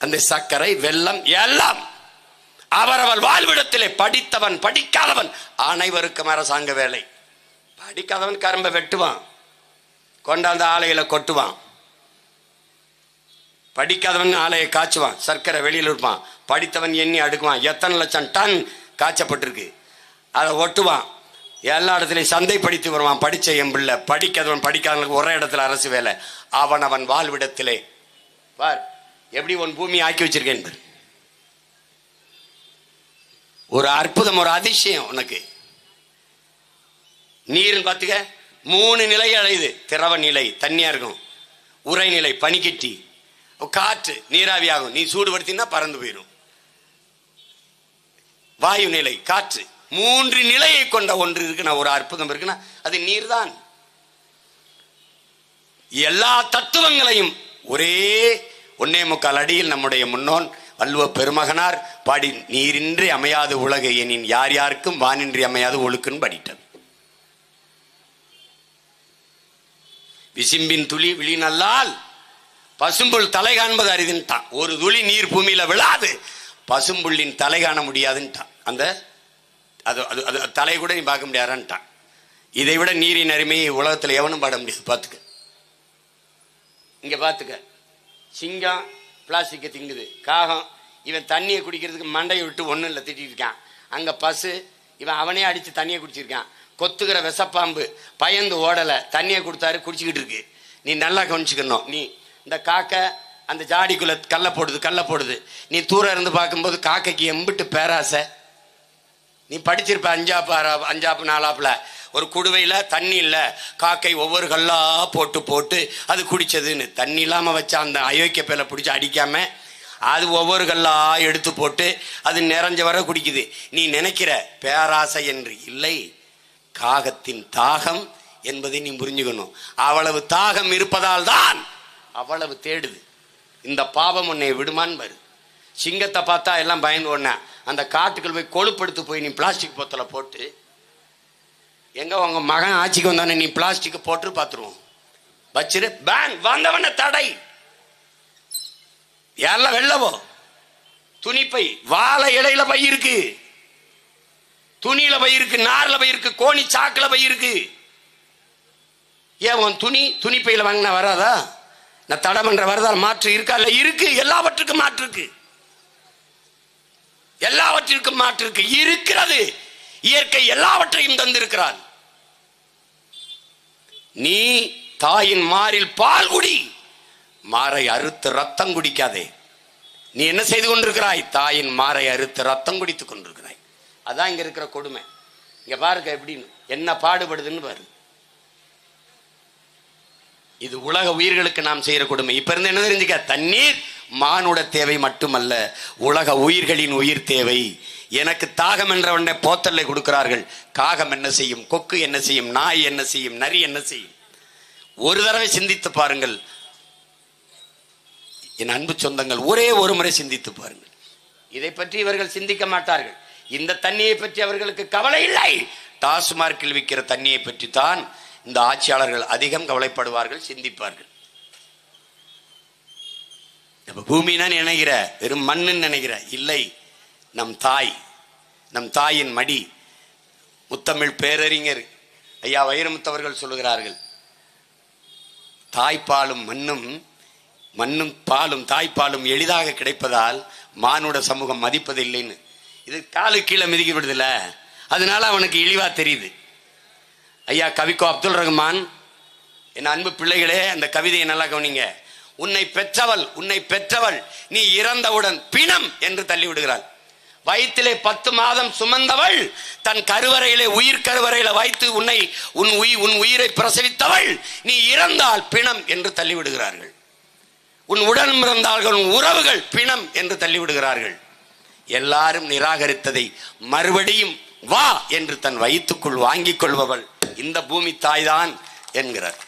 அந்த சர்க்கரை, வெல்லம் எல்லாம் அவரவர் வாழ்விடத்திலே படித்தவன் படிக்காதவன் அனைவருக்கும் அரசாங்க வேலை. படிக்காதவன் கரும்பை வெட்டுவான், கொண்டாந்த ஆலையில கொட்டுவான். படிக்காதவன் ஆலையை காய்ச்சுவான், சர்க்கரை வெளியில் இருப்பான். படித்தவன் எண்ணி அடுக்குவான். எத்தனை லட்சம் டன் காய்ச்சப்பட்டிருக்கு அதை ஒட்டுவான். எல்லா இடத்துலையும் சந்தைப்படுத்தி வருவான். படித்த என் பிள்ளை. படிக்காதவன் படிக்காதவனுக்கு ஒரே இடத்துல அரசு வேலை. அவன் வாழ்விடத்திலே பார் எப்படி உன் பூமி ஆக்கி வச்சிருக்கேன். ஒரு அற்புதம், ஒரு அதிசயம் உனக்கு. நீர் பார்த்துக்க, 3 நிலை அடையுது. திரவ நிலை தண்ணியா இருக்கும், உரைநிலை பனிக்கட்டி, காற்று நீராவியாகும், நீ சூடுபடுத்தினா பறந்து போயிடும். வாயு நிலை காற்று, 3 நிலையை கொண்ட ஒன்று இருக்குன்னா, ஒரு அற்புதம் இருக்குன்னா அது நீர் தான். எல்லா தத்துவங்களையும் ஒரே 1.25 அடியில் நம்முடைய முன்னோன் வள்ளுவ பெருமகனார் பாடி, நீரின்றி அமையாது உலகு எனின் யார் யாருக்கும் வானின்றி அமையாது ஒழுக்குன்னு படிட்டது. விசிம்பின் துளி விழி நல்லால் பசும்புல் தலை காண்பது அரிதுன்ட்டான். ஒரு துளி நீர் பூமியில விழாது, பசும்புள்ளின் தலை காண முடியாதுன்ட்டான். அந்த அது அது அது தலை கூட நீ பார்க்க முடியாதான்ட்டான். இதை விட நீரின் அருமையை உலகத்தில் எவனும் பாட முடியாது. பார்த்துக்க, இங்க பார்த்துக்க, சிங்கம் பிளாஸ்டிக்கை திங்குது, காகம் இவன் தண்ணியை குடிக்கிறதுக்கு மண்டையை விட்டு ஒன்றும் இல்லை திட்டிட்டு இருக்கான். அங்கே பசு இவன் அவனே அடித்து தண்ணியை குடிச்சிருக்கான். கொத்துக்கிற விஷப்பாம்பு பயந்து ஓடலை, தண்ணியை கொடுத்தாரு குடிச்சிக்கிட்டு இருக்கு. நீ நல்லா கவனிச்சுக்கணும். நீ இந்த காக்கை அந்த ஜாடிக்குள்ளே கல்லை போடுது. நீ தூரம் இருந்து பார்க்கும்போது காக்கைக்கு எம்பிட்டு பேராசை. நீ படிச்சிருப்ப 5ஆப்பு 4ஆப்புல ஒரு குடுவையில் தண்ணி இல்லை, காக்கை ஒவ்வொரு கல்லா போட்டு அது குடிச்சதுன்னு. தண்ணி இல்லாமல் வச்சா அந்த அயோக்கிய பேலை பிடிச்சி அடிக்காம அது ஒவ்வொரு கல்லா எடுத்து போட்டு அது நிறைஞ்ச வர குடிக்குது. நீ நினைக்கிற பேராசை என்று இல்லை, காகத்தின் தாகம் என்பதை நீ புரிஞ்சுக்கணும். அவ்வளவு தாகம் இருப்பதால் தான் அவ்வளவு தேடுது. இந்த பாவம் உன்னை விடுமான்னு பாரு. சிங்கத்தை பார்த்தா எல்லாம் பயந்து ஒண்ண, அந்த காட்டுக்குள் போய் கொழுப்படுத்து போய் நீ பிளாஸ்டிக் போத்தலை போட்டு, எங்க உங்க மகன் ஆட்சிக்கு வந்தானே நீ பிளாஸ்டிக் போட்டு பார்த்துருவோம் வச்சிரு, பேன் வந்தவன தடை. யாரெல்லாம் வெள்ளவோ துணிப்பை, வாழை இடையில பை இருக்கு, துணியில பை இருக்கு, நார்ல பை இருக்கு, கோணி சாக்குல பை இருக்கு. ஏன் உன் துணிப்பையில வாங்கினா வராதா? நான் தடை பண்ற வரதா? மாற்று இருக்கா? இல்ல இருக்கு. எல்லாவற்றுக்கும் மாற்று இருக்கு, எல்லாவற்றிற்கும் மாற்று இருக்கு. இருக்கிறது. இயற்கை எல்லாவற்றையும் தந்திருக்கிறாள். நீ தாயின் மாரில் பால் குடி, மாரை அறுத்து ரத்தம் குடிக்காதே. நீ என்ன செய்து கொண்டிருக்கிறாய்? தாயின் மாரை அறுத்து ரத்தம் குடித்துக் கொண்டிருக்கிறாய். அதான் இங்க இருக்கிற கொடுமை. இங்க பாருங்க எப்படின்னு, என்ன பாடுபடுதுன்னு பாரு. இது உலக உயிர்களுக்கு நாம் செய்யற கொடுமை. இப்ப இருந்து என்ன தெரிஞ்சுக்க, தண்ணீர் மானுட தேவை மட்டுமல்ல, உலக உயிர்களின் உயிர் தேவை. எனக்கு தாகம் என்றவனை போத்தல்லை கொடுக்கிறார்கள். காகம் என்ன செய்யும்? கொக்கு என்ன செய்யும்? நாய் என்ன செய்யும்? நரி என்ன செய்யும்? ஒரு தடவை சிந்தித்து பாருங்கள் என் அன்பு சொந்தங்கள், ஒரே ஒரு முறை சிந்தித்து பாருங்கள். இதை பற்றி இவர்கள் சிந்திக்க மாட்டார்கள். இந்த தண்ணியை பற்றி அவர்களுக்கு கவலை இல்லை. டாஸ்மார்க்கில் விற்கிற தண்ணியை பற்றி தான் இந்த ஆட்சியாளர்கள் அதிகம் கவலைப்படுவார்கள், சிந்திப்பார்கள். பூமினா நினைக்கிற வெறும் மண்ணுன்னு நினைக்கிற இல்லை. நம் தாய், நம் தாயின் மடி. முத்தமிழ் பேரறிஞர் ஐயா வைரமுத்தவர்கள் சொல்லுகிறார்கள், தாய்ப்பாலும் மண்ணும் பாலும் தாய்ப்பாலும் எளிதாக கிடைப்பதால் மானுட சமூகம் மதிப்பதில்லைன்னு. இது காலு கீழே மிதிக்க விடுதில்ல, அதனால அவனுக்கு இழிவா தெரியுது. ஐயா கவிக்கோ அப்துல் ரஹ்மான், என் அன்பு பிள்ளைகளே, அந்த கவிதையை நல்லா கவனிங்க. உன்னை பெற்றவள் நீ இறந்தவுடன் பிணம் என்று தள்ளி விடுகிறாள். வயிற்றிலே 10 மாதம் சுமந்தவள் தன் கருவறையிலே, உயிர் கருவறையில வைத்து உன் உயிரை பிரசவித்தவள் நீ இறந்தால் பிணம் என்று தள்ளிவிடுகிறார்கள். உன் உடன் பிறந்தார்கள் உறவுகள் பிணம் என்று தள்ளிவிடுகிறார்கள். எல்லாரும் நிராகரித்ததை மறுபடியும் வா என்று தன் வயிற்றுக்குள் வாங்கிக் கொள்பவள் இந்த பூமி தாய்தான் என்கிறார்.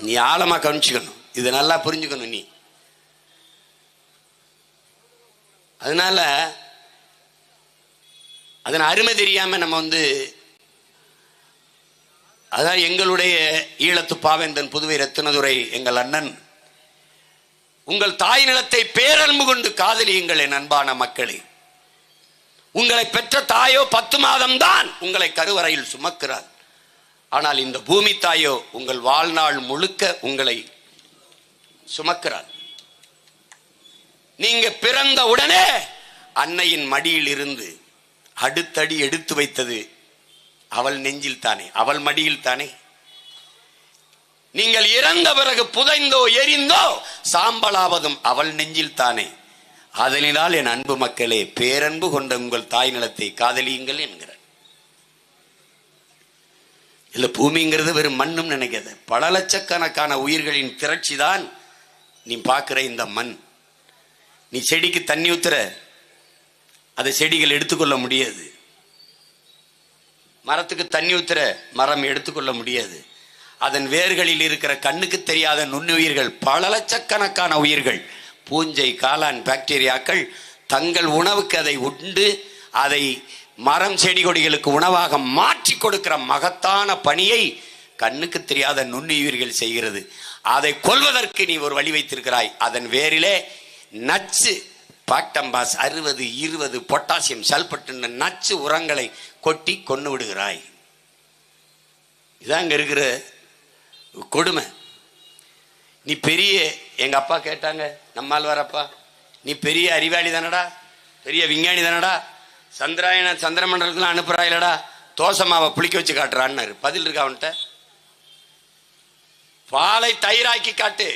நீ ஆழமா கவனிச்சுக்கணும், இதை நல்லா புரிஞ்சுக்கணும் நீ. அதனால அதன் அருமை தெரியாம நம்ம அதான் எங்களுடைய ஈழத்து பாவேந்தன் புதுவை ரத்தினதுரை எங்கள் அண்ணன், உங்கள் தாய் நிலத்தை பேரன்பு கொண்டு காதலியுங்கள் என் அன்பான மக்களே. உங்களை பெற்ற தாயோ 10 மாதம் தான் உங்களை கருவறையில் சுமக்கிறார். ஆனால் இந்த பூமி தாயோ உங்கள் வாழ்நாள் முழுக்க உங்களை சுமக்கிறார். நீங்க பிறந்த உடனே அன்னையின் மடியில் இருந்து அடுத்தடி எடுத்து வைத்தது அவள் நெஞ்சில் தானே, அவள் மடியில் தானே. நீங்கள் இறந்த பிறகு புதைந்தோ எரிந்தோ சாம்பலாவதும் அவள் நெஞ்சில் தானே. அதனால் என் அன்பு மக்களே, பேரன்பு கொண்ட உங்கள் தாய் நிலத்தை காதலியுங்கள் என்கிறார். இல்ல, பூமிங்கிறது வெறும் மண்ணும் நினைக்காத, பல லட்சக்கணக்கான உயிர்களின் திரட்சி தான் நீ பார்க்கிற இந்த மண். நீ செடிக்கு தண்ணி ஊத்துற, அதை செடிகள் எடுத்துக்கொள்ள முடியாது. மரத்துக்கு தண்ணி ஊத்துற, மரம் எடுத்துக்கொள்ள முடியாது. அதன் வேர்களில் இருக்கிற கண்ணுக்கு தெரியாத நுண்ணுயிர்கள், பல லட்சக்கணக்கான உயிர்கள், பூஞ்சை, காளான், பாக்டீரியாக்கள் தங்கள் உணவுக்கு அதை உண்டு அதை மரம் செடி கொடிகளுக்கு உணவாக மாற்றி கொடுக்கிற மகத்தான பணியை கண்ணுக்கு தெரியாத நுண்ணுயிர்கள் செய்கிறது. அதை கொல்வதற்கு நீ ஒரு வழி வைத்திருக்கிறாய். அதன் வேரிலே நச்சு பாக்டம்பாஸ் 60, 20 பொட்டாசியம் சல்பேட் நச்சு உரங்களை கொட்டி கொண்டு விடுகிறாய். இதான் அங்க இருக்கிற கொடுமை. நீ பெரிய, எங்க அப்பா கேட்டாங்க, நம்மால் வரப்பா, நீ பெரிய அறிவாளி தானடா, பெரிய விஞ்ஞானி தானடா, சந்திர மண்டலத்துல அனுப்புறாயிலடா, தோசமாவை புளிக்க வச்சு காட்டுறான்னு. பதில் இருக்கா அவன்கிட்ட? பாலை தயிராக்கி காட்டு,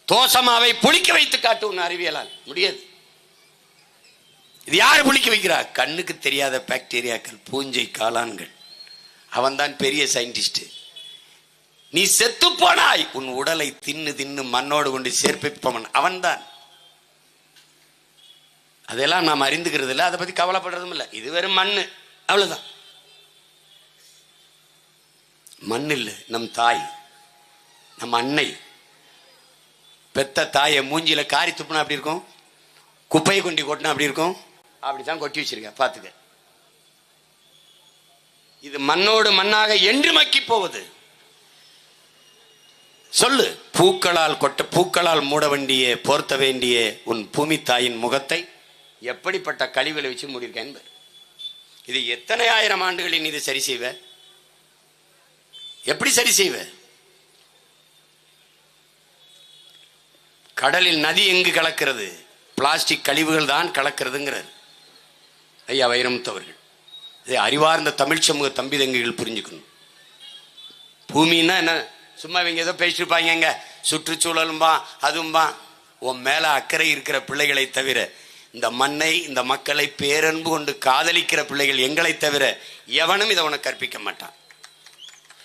தோசமாவை புளிக்க வைத்து காட்டு. உன் அறிவியலால் முடியாது. இது யாரு புளிக்க வைக்கிறா? கண்ணுக்கு தெரியாத பாக்டீரியாக்கள், பூஞ்சை, காளான்கள். அவன் தான் பெரிய சயின்டிஸ்ட். நீ செத்து போனாய், உன் உடலை தின்னு தின்னு மண்ணோடு கொண்டு சேர்ப்பிப்பவன் அவன்தான். அதெல்லாம் நாம் அறிந்துக்கிறது இல்லை, அதை பத்தி கவலைப்படுறதும் இல்லை. இது வெறும் மண்ணு, அவ்வளவுதான். மண் இல்லை, நம் தாய், நம் அன்னை. பெத்த தாயை மூஞ்சியில காரி துப்புனா அப்படி இருக்கும், குப்பையை கொண்டு கொட்டினா அப்படி இருக்கும். அப்படித்தான் கொட்டி வச்சிருக்க, பாத்துக்க. இது மண்ணோடு மண்ணாக என்று மக்கி போவது. சொல்லு, பூக்களால் மூட வேண்டிய, போர்த்த வேண்டிய உன் பூமி தாயின் முகத்தை எப்படிப்பட்ட கழிவுகளை வச்சு மூடியிருக்க என்பது. இது எத்தனை ஆயிரம் ஆண்டுகளில் இது சரி செய்வ? எப்படி சரி செய்வ? கடலில் நதி எங்கு கலக்கிறது? பிளாஸ்டிக் கழிவுகள் தான் கலக்கிறதுங்கிறார் ஐயா வைரமுத்தவர்கள். இதை அறிவார்ந்த தமிழ் சமூக தம்பி தங்கைகள் புரிஞ்சுக்கணும். பூமின்னா என்ன? சும்மா இவங்க ஏதோ பேசிருப்பாங்க, சுற்றுச்சூழலும்பா அதுவும்பா. உன் மேல அக்கறை இருக்கிற பிள்ளைகளை தவிர, இந்த மண்ணை, இந்த மக்களை பேரன்பு கொண்டு காதலிக்கிற பிள்ளைகள் எங்களை தவிர எவனும் இதை உனக்கு கற்பிக்க மாட்டான்.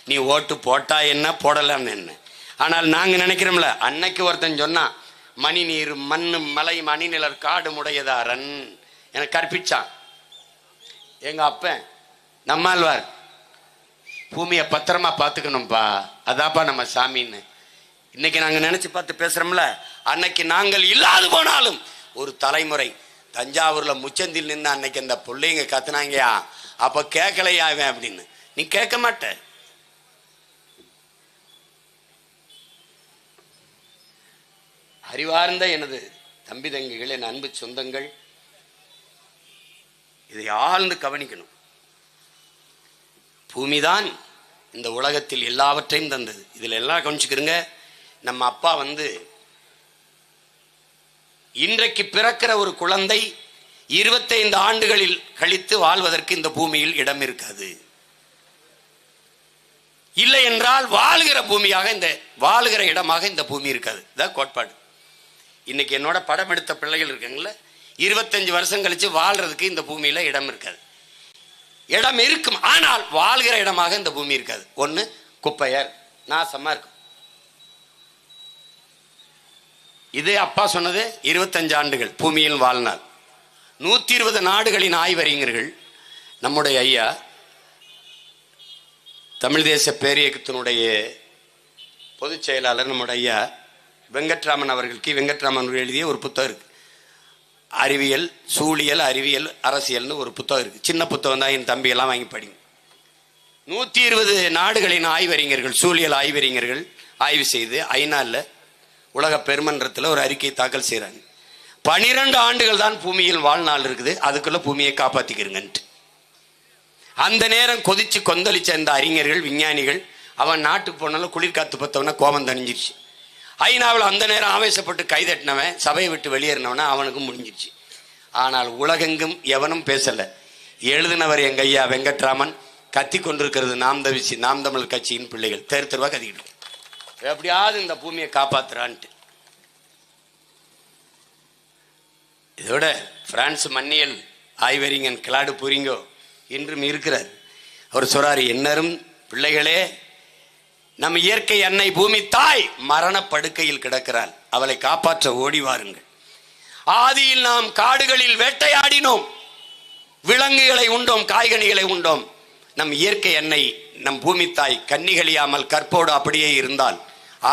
நீ ஓட்டு போட்டா என்ன, போடலான்னு என்ன. ஆனால் நாங்க நினைக்கிறோம்ல, அன்னைக்கு ஒருத்தன் சொன்னா, மணி நீர் மண்ணு மலை மணிநிலர் காடு முடையதாரன் எனக்கு கற்பிச்சான். எங்க அப்பன் நம்மாழ்வார், பூமியை பத்திரமா பார்த்துக்கணும்பா, அதாப்பா நம்ம சாமின்னு. இன்னைக்கு நாங்க நினைச்சு பார்த்து பேசுறோம்ல, அன்னைக்கு நாங்கள் இல்லாது போனாலும் ஒரு தலைமுறை தஞ்சாவூர்ல முச்சந்தில் நின்று அன்னைக்கு அந்த பிள்ளைங்க கத்துனாங்கயா, அப்ப கேட்கலையா அப்படின்னு. நீ கேட்க மாட்ட. அறிவார்ந்த எனது தம்பி தங்கிகள், என் அன்பு சொந்தங்கள், இதை ஆழ்ந்து கவனிக்கணும். பூமிதான் இந்த உலகத்தில் எல்லாவற்றையும் தந்தது. இதுல எல்லாம் கவனிச்சுக்கிறங்க. நம்ம அப்பா இன்றைக்கு பிறக்கிற ஒரு குழந்தை 25 ஆண்டுகளில் கழித்து வாழ்வதற்கு இந்த பூமியில் இடம் இருக்காது. இல்லை என்றால் வாழ்கிற பூமியாக, இந்த வாழ்கிற இடமாக இந்த பூமி இருக்காது. இதான் கோட்பாடு. இன்னைக்கு என்னோட படம் எடுத்த பிள்ளைகள் இருக்காங்கல்ல, 25 வருஷம் கழிச்சு வாழ்றதுக்கு இந்த பூமியில இடம் இருக்காது. இடம் இருக்கும், ஆனால் வாழ்கிற இடமாக இந்த பூமி இருக்காது. ஒண்ணு குப்பையர், நாசமா இருக்கும். இது அப்பா சொன்னது. 25 ஆண்டுகள் பூமியில் வாழ்நாள். 120 நாடுகளின் ஆய்வறிஞர்கள், நம்முடைய ஐயா தமிழ் தேச பேரியக்கத்தினுடைய பொதுச் செயலாளர் நம்முடைய ஐயா வெங்கட்ராமன் அவர்கள், வெங்கட்ராமன் அவர்கள் எழுதிய ஒரு புத்தகம் இருக்கு. அறிவியல், சூழியல், அறிவியல், அரசியல்னு ஒரு புத்தகம் இருக்கு. சின்ன புத்தகம் தான், என் தம்பி எல்லாம் வாங்கி படிங்க. 120 நாடுகளின் ஆய்வறிஞர்கள், சூழியல் ஆய்வறிஞர்கள் ஆய்வு செய்து ஐநால உலக பெருமன்றத்தில் ஒரு அறிக்கை தாக்கல் செய்யறாங்க. 12 ஆண்டுகள் தான் பூமியில் வாழ்நாள் இருக்குது, அதுக்குள்ள பூமியை காப்பாத்திக்கிறங்கன்ட்டு. அந்த நேரம் கொதிச்சு கொந்தளிச்ச இந்த அறிஞர்கள், விஞ்ஞானிகள், அவன் நாட்டுக்கு போனாலும் குளிர்காத்து பத்தவன கோபம் தணிஞ்சிருச்சு. ஐநாவில் அந்த நேரம் ஆவேசப்பட்டு கைதட்டினவன், சபையை விட்டு வெளியேறினவன அவனுக்கும் முடிஞ்சிருச்சு. ஆனால் உலகெங்கும் எவனும் பேசல. எழுதினவர் எங்க ஐயா வெங்கட்ராமன். கத்தி கொண்டிருக்கிறது நாம் தமிழர் கட்சியின் பிள்ளைகள். தெருவா கத்திக்கிட்டு எப்படியாவது இந்த பூமியை காப்பாத்துறான்ட்டு. இதோட பிரான்ஸ் மன்னியல் ஆய்வறிஞன் கிளாடு பூரிங்கோ இன்றும் இருக்கிறார். அவர் சொல்றாரு, என்னரும் பிள்ளைகளே, நம் இயற்கை அன்னை பூமி தாய் மரண படுக்கையில் கிடக்கிறாள், அவளை காப்பாற்ற ஓடி வாருங்கள். ஆதியில் நாம் காடுகளில் வேட்டையாடினோம், விலங்குகளை உண்டோம், காய்கனிகளை உண்டோம். நம் இயற்கை அன்னை நம் பூமி தாய் கன்னிகளியாமல் கற்போடு அப்படியே இருந்தால்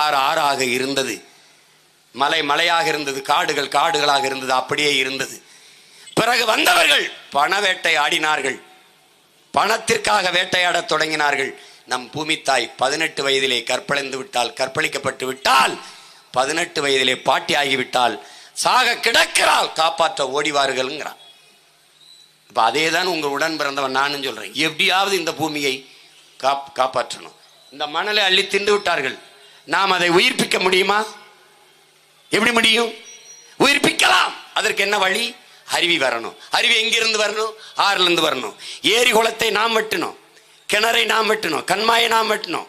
ஆறு ஆறாக இருந்தது, மலை மலையாக இருந்தது, காடுகள் காடுகளாக இருந்தது, அப்படியே இருந்தது. பிறகு வந்தவர்கள் பண வேட்டை ஆடினார்கள், பணத்திற்காக வேட்டையாடத் தொடங்கினார்கள். நம் பூமி தாய் 18 வயதிலே கற்பழிந்து விட்டால், கற்பழிக்கப்பட்டு விட்டால், 18 வயதிலே பாட்டி ஆகிவிட்டால், சாக கிடக்கிறாள், காப்பாற்ற ஓடிவார்கள்ங்கிறான். இப்போ அதே தான் உங்கள் உடன் பிறந்தவன் நானும் சொல்கிறேன். எப்படியாவது இந்த பூமியை காப்பாற்றணும். இந்த மணலை அள்ளி தின்று விட்டார்கள், நாம் அதை உயிர்ப்பிக்க முடியுமா? எப்படி முடியும்? உயிர்ப்பிக்கலாம். அதற்கு என்ன வழி? அருவி வரணும். அருவி எங்கிருந்து வரணும்? ஆறிலிருந்து வரணும். ஏரி குளத்தை நாம் வெட்டணும், கிணறை நாம் வெட்டணும், கண்மாயை நாம் வெட்டணும்.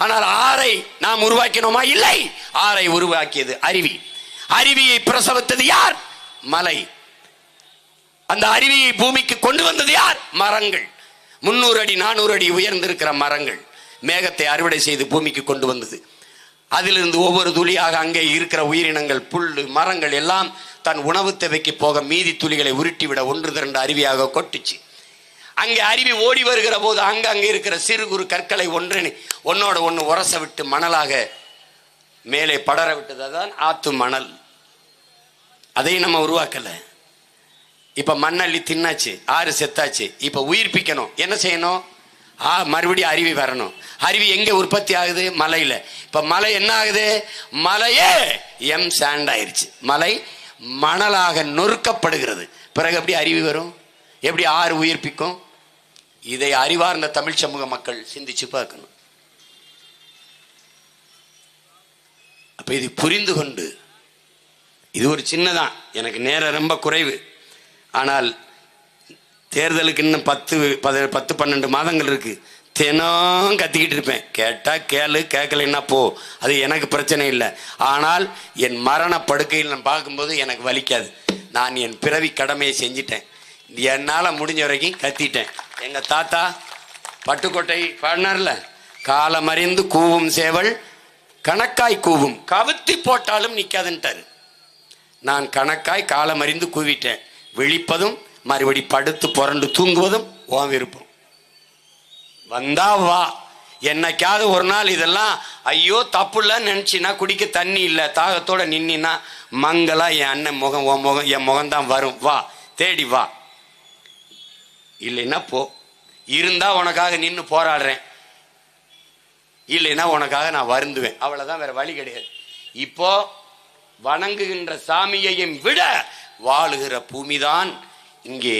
ஆனால் ஆறை நாம் உருவாக்கினோமா? இல்லை. ஆறை உருவாக்கியது அருவி. அருவியை பிரசவித்தது யார்? மலை. அந்த அருவியை பூமிக்கு கொண்டு வந்தது யார்? மரங்கள். 300 அடி 400 அடி உயர்ந்திருக்கிற மரங்கள் மேகத்தை அறுவடை செய்து பூமிக்கு கொண்டு வந்தது. அதிலிருந்து ஒவ்வொரு துளியாக அங்கே இருக்கிற உயிரினங்கள், புல்லு, மரங்கள் எல்லாம் தன் உணவு தேவைக்கு போக மீதி துளிகளை உருட்டிவிட ஒன்று திரண்டு அருவியாக கொட்டுச்சு. அங்கே அருவி ஓடி வருகிற போது அங்கே இருக்கிற சிறு குறு கற்களை ஒன்னோட ஒன்று உரச விட்டு மணலாக மேலே படர விட்டது. அதான் ஆத்து மணல். அதையும் நம்ம உருவாக்கல. இப்ப மண்ணள்ளி தின்னாச்சு, ஆறு செத்தாச்சு. இப்ப உயிர்ப்பிக்கணும். என்ன செய்யணும்? மறுபடியும் அருவி வரணும். அருவி எங்க உற்பத்தி ஆகுது? மலையில. இப்ப மலை என்ன ஆகுது? மலையே சாண்ட் ஆயிருச்சு. மலை மணலாக நொறுக்கப்படுகிறது. பிறகு எப்படி அருவி வரும்? எப்படி ஆறு உயிர்ப்பிக்கும்? இதை அறிவார்ந்த தமிழ் சமூக மக்கள் சிந்திச்சு பார்க்கணும். அப்ப இது புரிந்து கொண்டு, இது ஒரு சின்னதான், எனக்கு நேரம் ரொம்ப குறைவு. ஆனால் தேர்தலுக்கு இன்னும் 10-12 மாதங்கள் இருக்கு. தினம் கத்திக்கிட்டு இருப்பேன். கேட்டா கேளு, கேட்கலைன்னா போ, அது எனக்கு பிரச்சனை இல்லை. ஆனால் என் மரண படுக்கையில் நான் பார்க்கும்போது எனக்கு வலிக்காது. நான் என் பிறவி கடமையை செஞ்சிட்டேன். என்னால் முடிஞ்ச வரைக்கும் கத்திட்டேன். எங்க தாத்தா பட்டுக்கோட்டை பாடினார்ல, காலமறிந்து கூவும் சேவல் கணக்காய் கூவும், கவுத்தி போட்டாலும் நிற்காதுன்ட்டாரு. நான் கணக்காய் காலமறிந்து கூவிட்டேன். விழிப்பதும் மறுபடி படுத்து புரண்டு தூங்குவதும் உன் விருப்பம். வந்தா வா. என்னைக்காவது ஒரு நாள் இதெல்லாம் ஐயோ தப்பு இல்லைன்னு நினைச்சின்னா, குடிக்க தண்ணி இல்லை, தாகத்தோட நின்னா மங்களா என் அண்ணன் முகம், உன் முகம், என் முகம்தான் வரும். வா, தேடி வா. இல்லைன்னா போ. இருந்தா உனக்காக நின்று போராடுறேன், இல்லைன்னா உனக்காக நான் வருந்துவேன். அவ்வளவுதான், வேற வழி கிடையாது. இப்போ வணங்குகின்ற சாமியையும் விட வாழுகிற பூமிதான் இங்கே.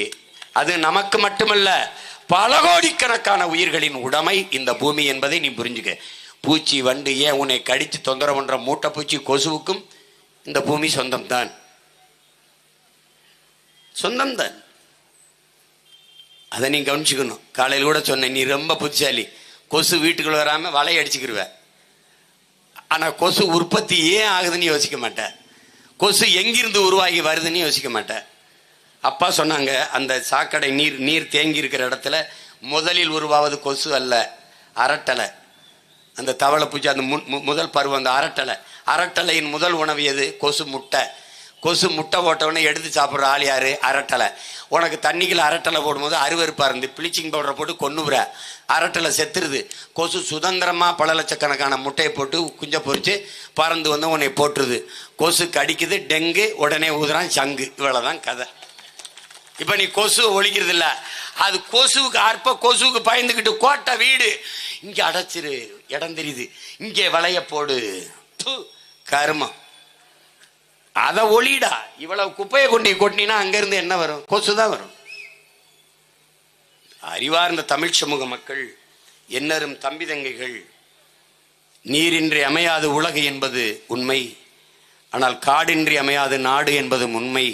அது நமக்கு மட்டுமல்ல, பல கோடிக்கணக்கான உயிர்களின் உடைமை இந்த பூமி என்பதை நீ புரிஞ்சுக்க. பூச்சி, வண்டு, ஏன் உன்னை கடித்து தொந்தரவு பண்ற மூட்டை பூச்சி, கொசுவுக்கும் இந்த பூமி சொந்தம்தான், சொந்தம்தான். அதை நீ கவனிச்சுக்கணும். காலையில் கூட சொன்ன, நீ ரொம்ப புத்திசாலி, கொசு வீட்டுக்குள்ள வராம வலையை அடிச்சுக்கிருவ. ஆனா கொசு உற்பத்தி ஏன் ஆகுதுன்னு யோசிக்க மாட்டேன். கொசு எங்கிருந்து உருவாகி வருதுன்னு யோசிக்க மாட்டேன். அப்பா சொன்னாங்க, அந்த சாக்கடை நீர் தேங்கி இருக்கிற இடத்துல முதலில் உருவாவது கொசு அல்ல, அரட்டலை. அந்த தவளை பூச்சி, அந்த முதல் பருவம் அந்த அரட்டலை. அரட்டலையின் முதல் உணவு எது? கொசு முட்டை. கொசு முட்டை போட்டவொடனே எடுத்து சாப்பிட்ற ஆள் யாரு? அரட்டலை. உனக்கு தண்ணிக்குள்ள அரட்டலை போடும்போது அருவருப்பாக இருந்து ப்ளீச்சிங் பவுடரை போட்டு கொன்னுவுற, அரட்டலை செத்துருது. கொசு சுதந்திரமாக பல லட்சக்கணக்கான முட்டையை போட்டு குஞ்சை பொறிச்சு பறந்து வந்து உன்னை போட்டுருது. கொசு கடிக்குது, டெங்கு, உடனே ஊதுறான் சங்கு. இவ்வளோதான் கதை. இப்போ நீ கொசு ஒழிக்கிறது இல்லை, அது கொசுவுக்கு கொசுவுக்கு பயந்துக்கிட்டு கோட்டை வீடு இங்கே அடைச்சிரு, இடம் தெரியுது, இங்கே வளைய போடு, கருமம். அதை ஒளிடா. இவ்வளவு குப்பையை கொண்டு கொட்டினா அங்கிருந்து என்ன வரும்? கொசு தான் வரும். அறிவார்ந்த தமிழ் சமூக மக்கள், என்னரும் தம்பி தங்கைகள், நீரின்றி அமையாது உலகு என்பது உண்மை. ஆனால் காடின்றி அமையாது நாடு என்பதும் உண்மை.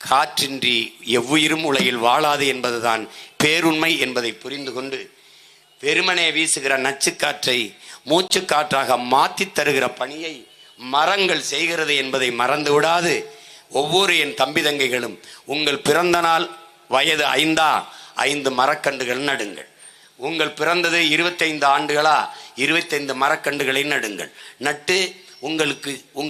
காற்றின்றி எவ்வுயிரும் உலகில் வாழாது என்பதுதான் பேருண்மை என்பதை புரிந்து கொண்டு, பெருமனே வீசுகிற நச்சுக்காற்றை மூச்சுக்காற்றாக மாற்றி தருகிற பணியை மரங்கள் செய்கிறது என்பதை மறந்து விடாது, ஒவ்வொரு என் தம்பி தங்கைகளும் உங்கள் பிறந்த நாள் வயது 5 மரக்கன்றுகள் நடுங்கள். உங்கள் பிறந்தது 25 ஆண்டுகளா, 25 மரக்கன்றுகளை நடுங்கள். நட்டு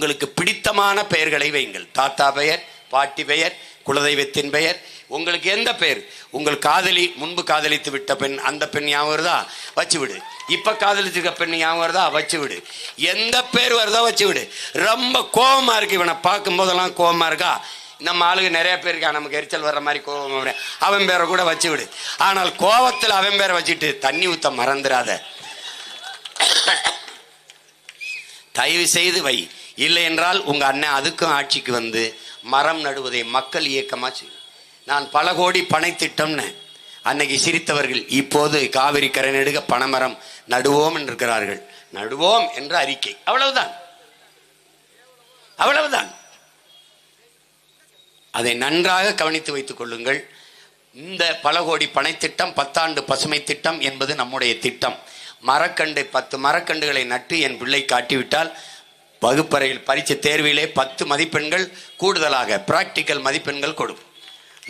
உங்களுக்கு பிடித்தமான பெயர்களை வைங்கள். தாத்தா பெயர், பாட்டி பெயர், குலதெய்வத்தின் பெயர், உங்களுக்கு எந்த பெயர், உங்கள் காதலி, முன்பு காதலித்து விட்ட பெண், அந்த பெண் ஞாபகம் வருதா, வச்சு விடு. இப்ப காதலிச்சிருக்க பெண் ஞாபகம் வருதா, வச்சு விடு. எந்த பேர் வருதா வச்சு விடு. ரொம்ப கோபமா இருக்கு, இவனை பார்க்கும் போதெல்லாம் கோபமா இருக்கா, நம்ம ஆளுங்க நிறைய பேர் இருக்கா, நமக்கு எரிச்சல் வர்ற மாதிரி கோபம், அவன் பேரை கூட வச்சு விடு. ஆனால் கோபத்தில் அவன் பேரை வச்சுட்டு தண்ணி ஊத்த மறந்துடாத. தயவு செய்து வை. இல்லை என்றால் உங்க அண்ணன் அதுக்கும் ஆட்சிக்கு வந்து மரம் நடுவதை மக்கள் இயக்கமா செய்யும். நான் பல கோடி பனை திட்டம்னு அன்னைக்கு சிரித்தவர்கள் இப்போது காவிரி கரை நெடுக பனைமரம் நடுவோம் என்றிருக்கிறார்கள். நடுவோம் என்ற அறிக்கை, அவ்வளவுதான், அவ்வளவுதான். அதை நன்றாக கவனித்து வைத்துக் கொள்ளுங்கள். இந்த பல கோடி பனை திட்டம், 10 ஆண்டு பசுமை திட்டம் என்பது நம்முடைய திட்டம். மரக்கண்டு 10 மரக்கண்டுகளை நட்டு என் பிள்ளை காட்டிவிட்டால் வகுப்பறையில் பரீட்சை தேர்விலே 10 மதிப்பெண்கள் கூடுதலாக பிராக்டிக்கல் மதிப்பெண்கள் கொடுக்கும்.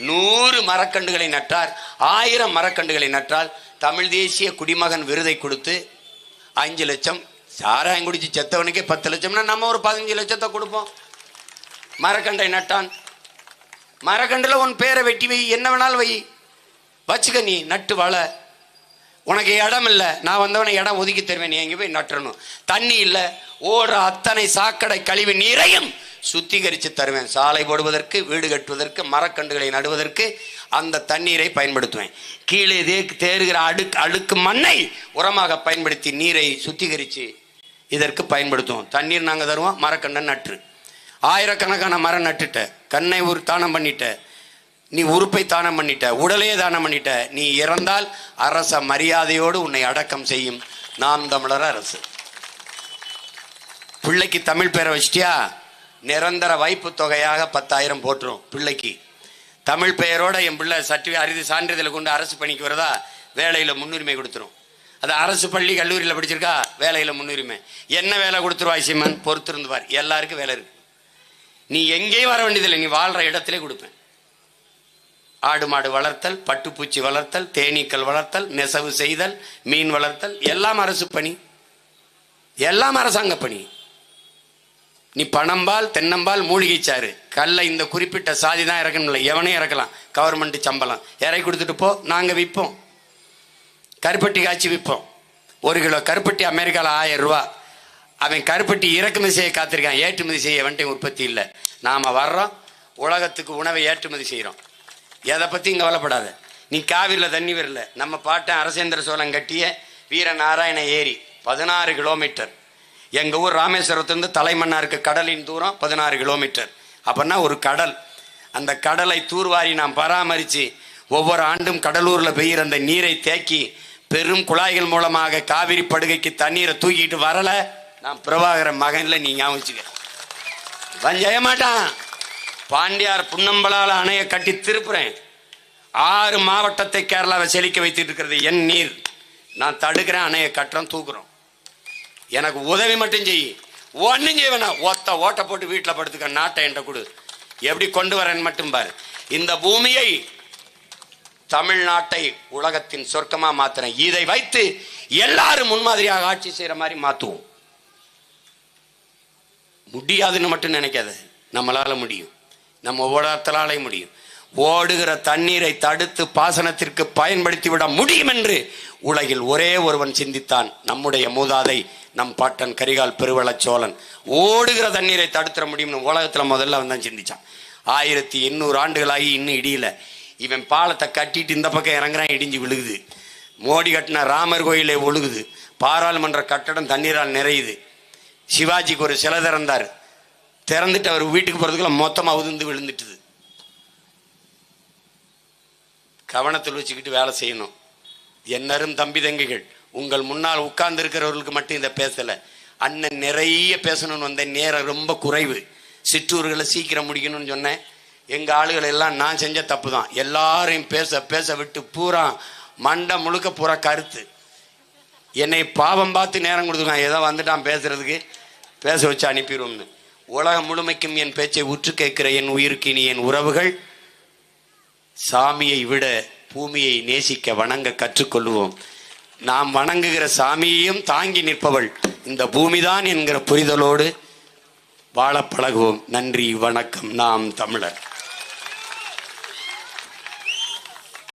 100 மரக்கண்டுகளை நட்டார், 1000 மரக்கண்டுகளை நட்டால் தமிழ் தேசிய குடிமகன் விருதை கொடுத்து 5 லட்சம். சாராயம் குடிச்சு செத்தவனுக்கே 10 லட்சம்னா நம்ம ஒரு 15 லட்சத்தை கொடுப்போம். மரக்கண்டை நட்டான், மரக்கண்டுல உன் பேரை வெட்டி வை, என்ன வேணாலும் வை, வச்சுக்க, நீ நட்டு வள. உனக்கு இடம் இல்லை, நான் வந்தவனை இடம் ஒதுக்கி தருவேன், நீ எங்கே போய் நட்டுறணும். தண்ணி இல்லை, ஓடுற அத்தனை சாக்கடை கழிவு நீரையும் சுத்திகரித்து தருவேன். சாலை போடுவதற்கு, வீடு கட்டுவதற்கு, மரக்கண்டுகளை நடுவதற்கு அந்த தண்ணீரை பயன்படுத்துவேன். கீழே தேறுகிற அழுக்கு மண்ணை உரமாக பயன்படுத்தி நீரை சுத்திகரித்து இதற்கு பயன்படுத்துவோம். தண்ணீர் நாங்கள் தருவோம், மரக்கண்டை நட்டு. ஆயிரக்கணக்கான மரம் நட்டுட்ட, கண்ணை தானம் பண்ணிட்ட, நீ உறுப்பை தானம் பண்ணிட்ட, உடலையே தானம் பண்ணிட்ட. நீ இறந்தால் அரச மரியாதையோடு உன்னை அடக்கம் செய்யும் நாம் தமிழர் அரசு. பிள்ளைக்கு தமிழ் பேரை வச்சிட்டியா, நிரந்தர வைப்பு தொகையாக 10,000 போட்டுரும் பிள்ளைக்கு. தமிழ் பெயரோட என் பிள்ளை சான்றிதழை கொண்டு அரசு பணிக்கு வருதா, வேலையில் முன்னுரிமை கொடுத்துரும். அது அரசு பள்ளி கல்லூரியில் படிச்சிருக்கா, வேலையில் முன்னுரிமை. என்ன வேலை கொடுத்துருவாய் சீமன், பொறுத்திருந்து பார், எல்லாருக்கும் வேலை இருக்கு. நீ எங்கேயும் வர வேண்டியதில்லை, நீ வாழ்ற இடத்திலே கொடுப்பேன். ஆடு மாடு வளர்த்தல், பட்டுப்பூச்சி வளர்த்தல், தேனீக்கள் வளர்த்தல், நெசவு செய்தல், மீன் வளர்த்தல், எல்லாம் அரசு பணி, எல்லாம் அரசாங்க பணி. நீ பணம்பால், தென்னம்பால், மூலிகை சாறு, கல்லை இந்த குறிப்பிட்ட சாதி தான் இறக்கணும் இல்லை, எவனே இறக்கலாம். கவர்மெண்ட் சம்பளம் இறக்கி கொடுத்துட்டு போ, நாங்கள் விற்போம். கருப்பட்டி காய்ச்சி விற்போம். 1 கிலோ கருப்பட்டி அமெரிக்காவில் 1000 ரூபா. அவன் கருப்பட்டி இறக்குமதி செய்ய காத்திருக்கான், ஏற்றுமதி செய்ய வந்துட்டு உற்பத்தி இல்லை. நாம் வர்றோம், உலகத்துக்கு உணவை ஏற்றுமதி செய்கிறோம். எதை பற்றி இங்கே கவலைப்படாத. நீ காவிரியில் தண்ணி வரல, நம்ம பாட்டன் அரசேந்திர சோழன் கட்டிய வீரநாராயண ஏரி 16 கிலோமீட்டர். எங்கள் ஊர் ராமேஸ்வரத்துலேருந்து தலைமன்னாருக்கு கடலின் தூரம் 16 கிலோமீட்டர். அப்படின்னா ஒரு கடல். அந்த கடலை தூர்வாரி நாம் பராமரித்து ஒவ்வொரு ஆண்டும் கடலூரில் பெய்கிற அந்த நீரை தேக்கி பெரும் குழாய்கள் மூலமாக காவிரி படுகைக்கு தண்ணீரை தூக்கிட்டு வரலை. நான் பிரபாகர மகனில் நீ ஞாபகம் வச்சுக்க, வஞ்சய மாட்டான். பாண்டியார் புன்னம்பலால் அணையை கட்டி திருப்புறேன். 6 மாவட்டத்தை கேரளாவை செழிக்க வைத்துட்டு இருக்கிறது என் நீர். நான் தடுக்கிறேன், அணையை கட்டுறோம், தூக்குறோம். எனக்கு உதவி மட்டும் செய், ஒன்றும் செய்ய வேணாம். ஓட்ட போட்டு வீட்டில் படுத்துக்க, நாட்டை என்கிட்ட கொடு, எப்படி கொண்டு வரேன்னு மட்டும் பாரு. இந்த பூமியை, தமிழ்நாட்டை உலகத்தின் சொர்க்கமா மாத்துறேன். இதை வைத்து எல்லாரும் முன்மாதிரியாக ஆட்சி செய்யற மாதிரி மாத்துவோம். முடியாதுன்னு மட்டும் நினைக்காத, நம்மளால முடியும், நம்ம ஓடத்தலாலே முடியும். ஓடுகிற தண்ணீரை தடுத்து பாசனத்திற்கு பயன்படுத்தி விட முடியும் என்று உலகில் ஒரே ஒருவன் சிந்தித்தான், நம்முடைய மூதாதை, நம் பாட்டன் கரிகால் பெருவளச்சோழன். ஓடுகிற தண்ணீரை தடுத்துட முடியும்னு உலகத்துல முதல்ல அவன் தான் சிந்திச்சான். 1800 ஆண்டுகளாகி இன்னும் இடியல. இவன் பாலத்தை கட்டிட்டு இந்த பக்கம் இறங்குறான், இடிஞ்சு விழுகுது. மோடி கட்டின ராமர் கோயிலே ஒழுகுது. பாராளுமன்ற கட்டடம் தண்ணீரால் நிறையுது. சிவாஜிக்கு ஒரு சிலை திறந்தார், திறந்துட்டு அவர் வீட்டுக்கு போறதுக்குள்ள மொத்தமாக உதிர்ந்து விழுந்துட்டுது. கவனத்தில் வச்சுக்கிட்டு வேலை செய்யணும். என்னரும் தம்பி தங்கைகள், உங்கள் முன்னால் உட்கார்ந்து இருக்கிறவர்களுக்கு மட்டும் இதை பேசலை. அண்ணன் நிறைய பேசணும்னு வந்தேன், நேரம் ரொம்ப குறைவு. சிற்றூர்களை சீக்கிரம் முடிக்கணும்னு சொன்னேன். எங்கள் ஆளுகள் எல்லாம் நான் செஞ்ச தப்பு தான். எல்லாரையும் பேச பேச விட்டு பூரா மண்டை முழுக்க பூரா கருத்து. என்னை பாவம் பார்த்து நேரம் கொடுத்துருக்கான், ஏதோ வந்துட்டான் பேசுறதுக்கு, பேச வச்சு அனுப்பிடுவோம்னு. உலகம் முழுமைக்கும் என் பேச்சை உற்று கேட்கிற என் உயிர்க்கினி என் உறவுகள், சாமியை விட பூமியை நேசிக்க வணங்க கற்றுக்கொள்வோம். நாம் வணங்குகிற சாமியையும் தாங்கி நிற்பவள் இந்த பூமிதான் என்கிற புரிதலோடு வாழ பழகுவோம். நன்றி, வணக்கம். நாம் தமிழர்.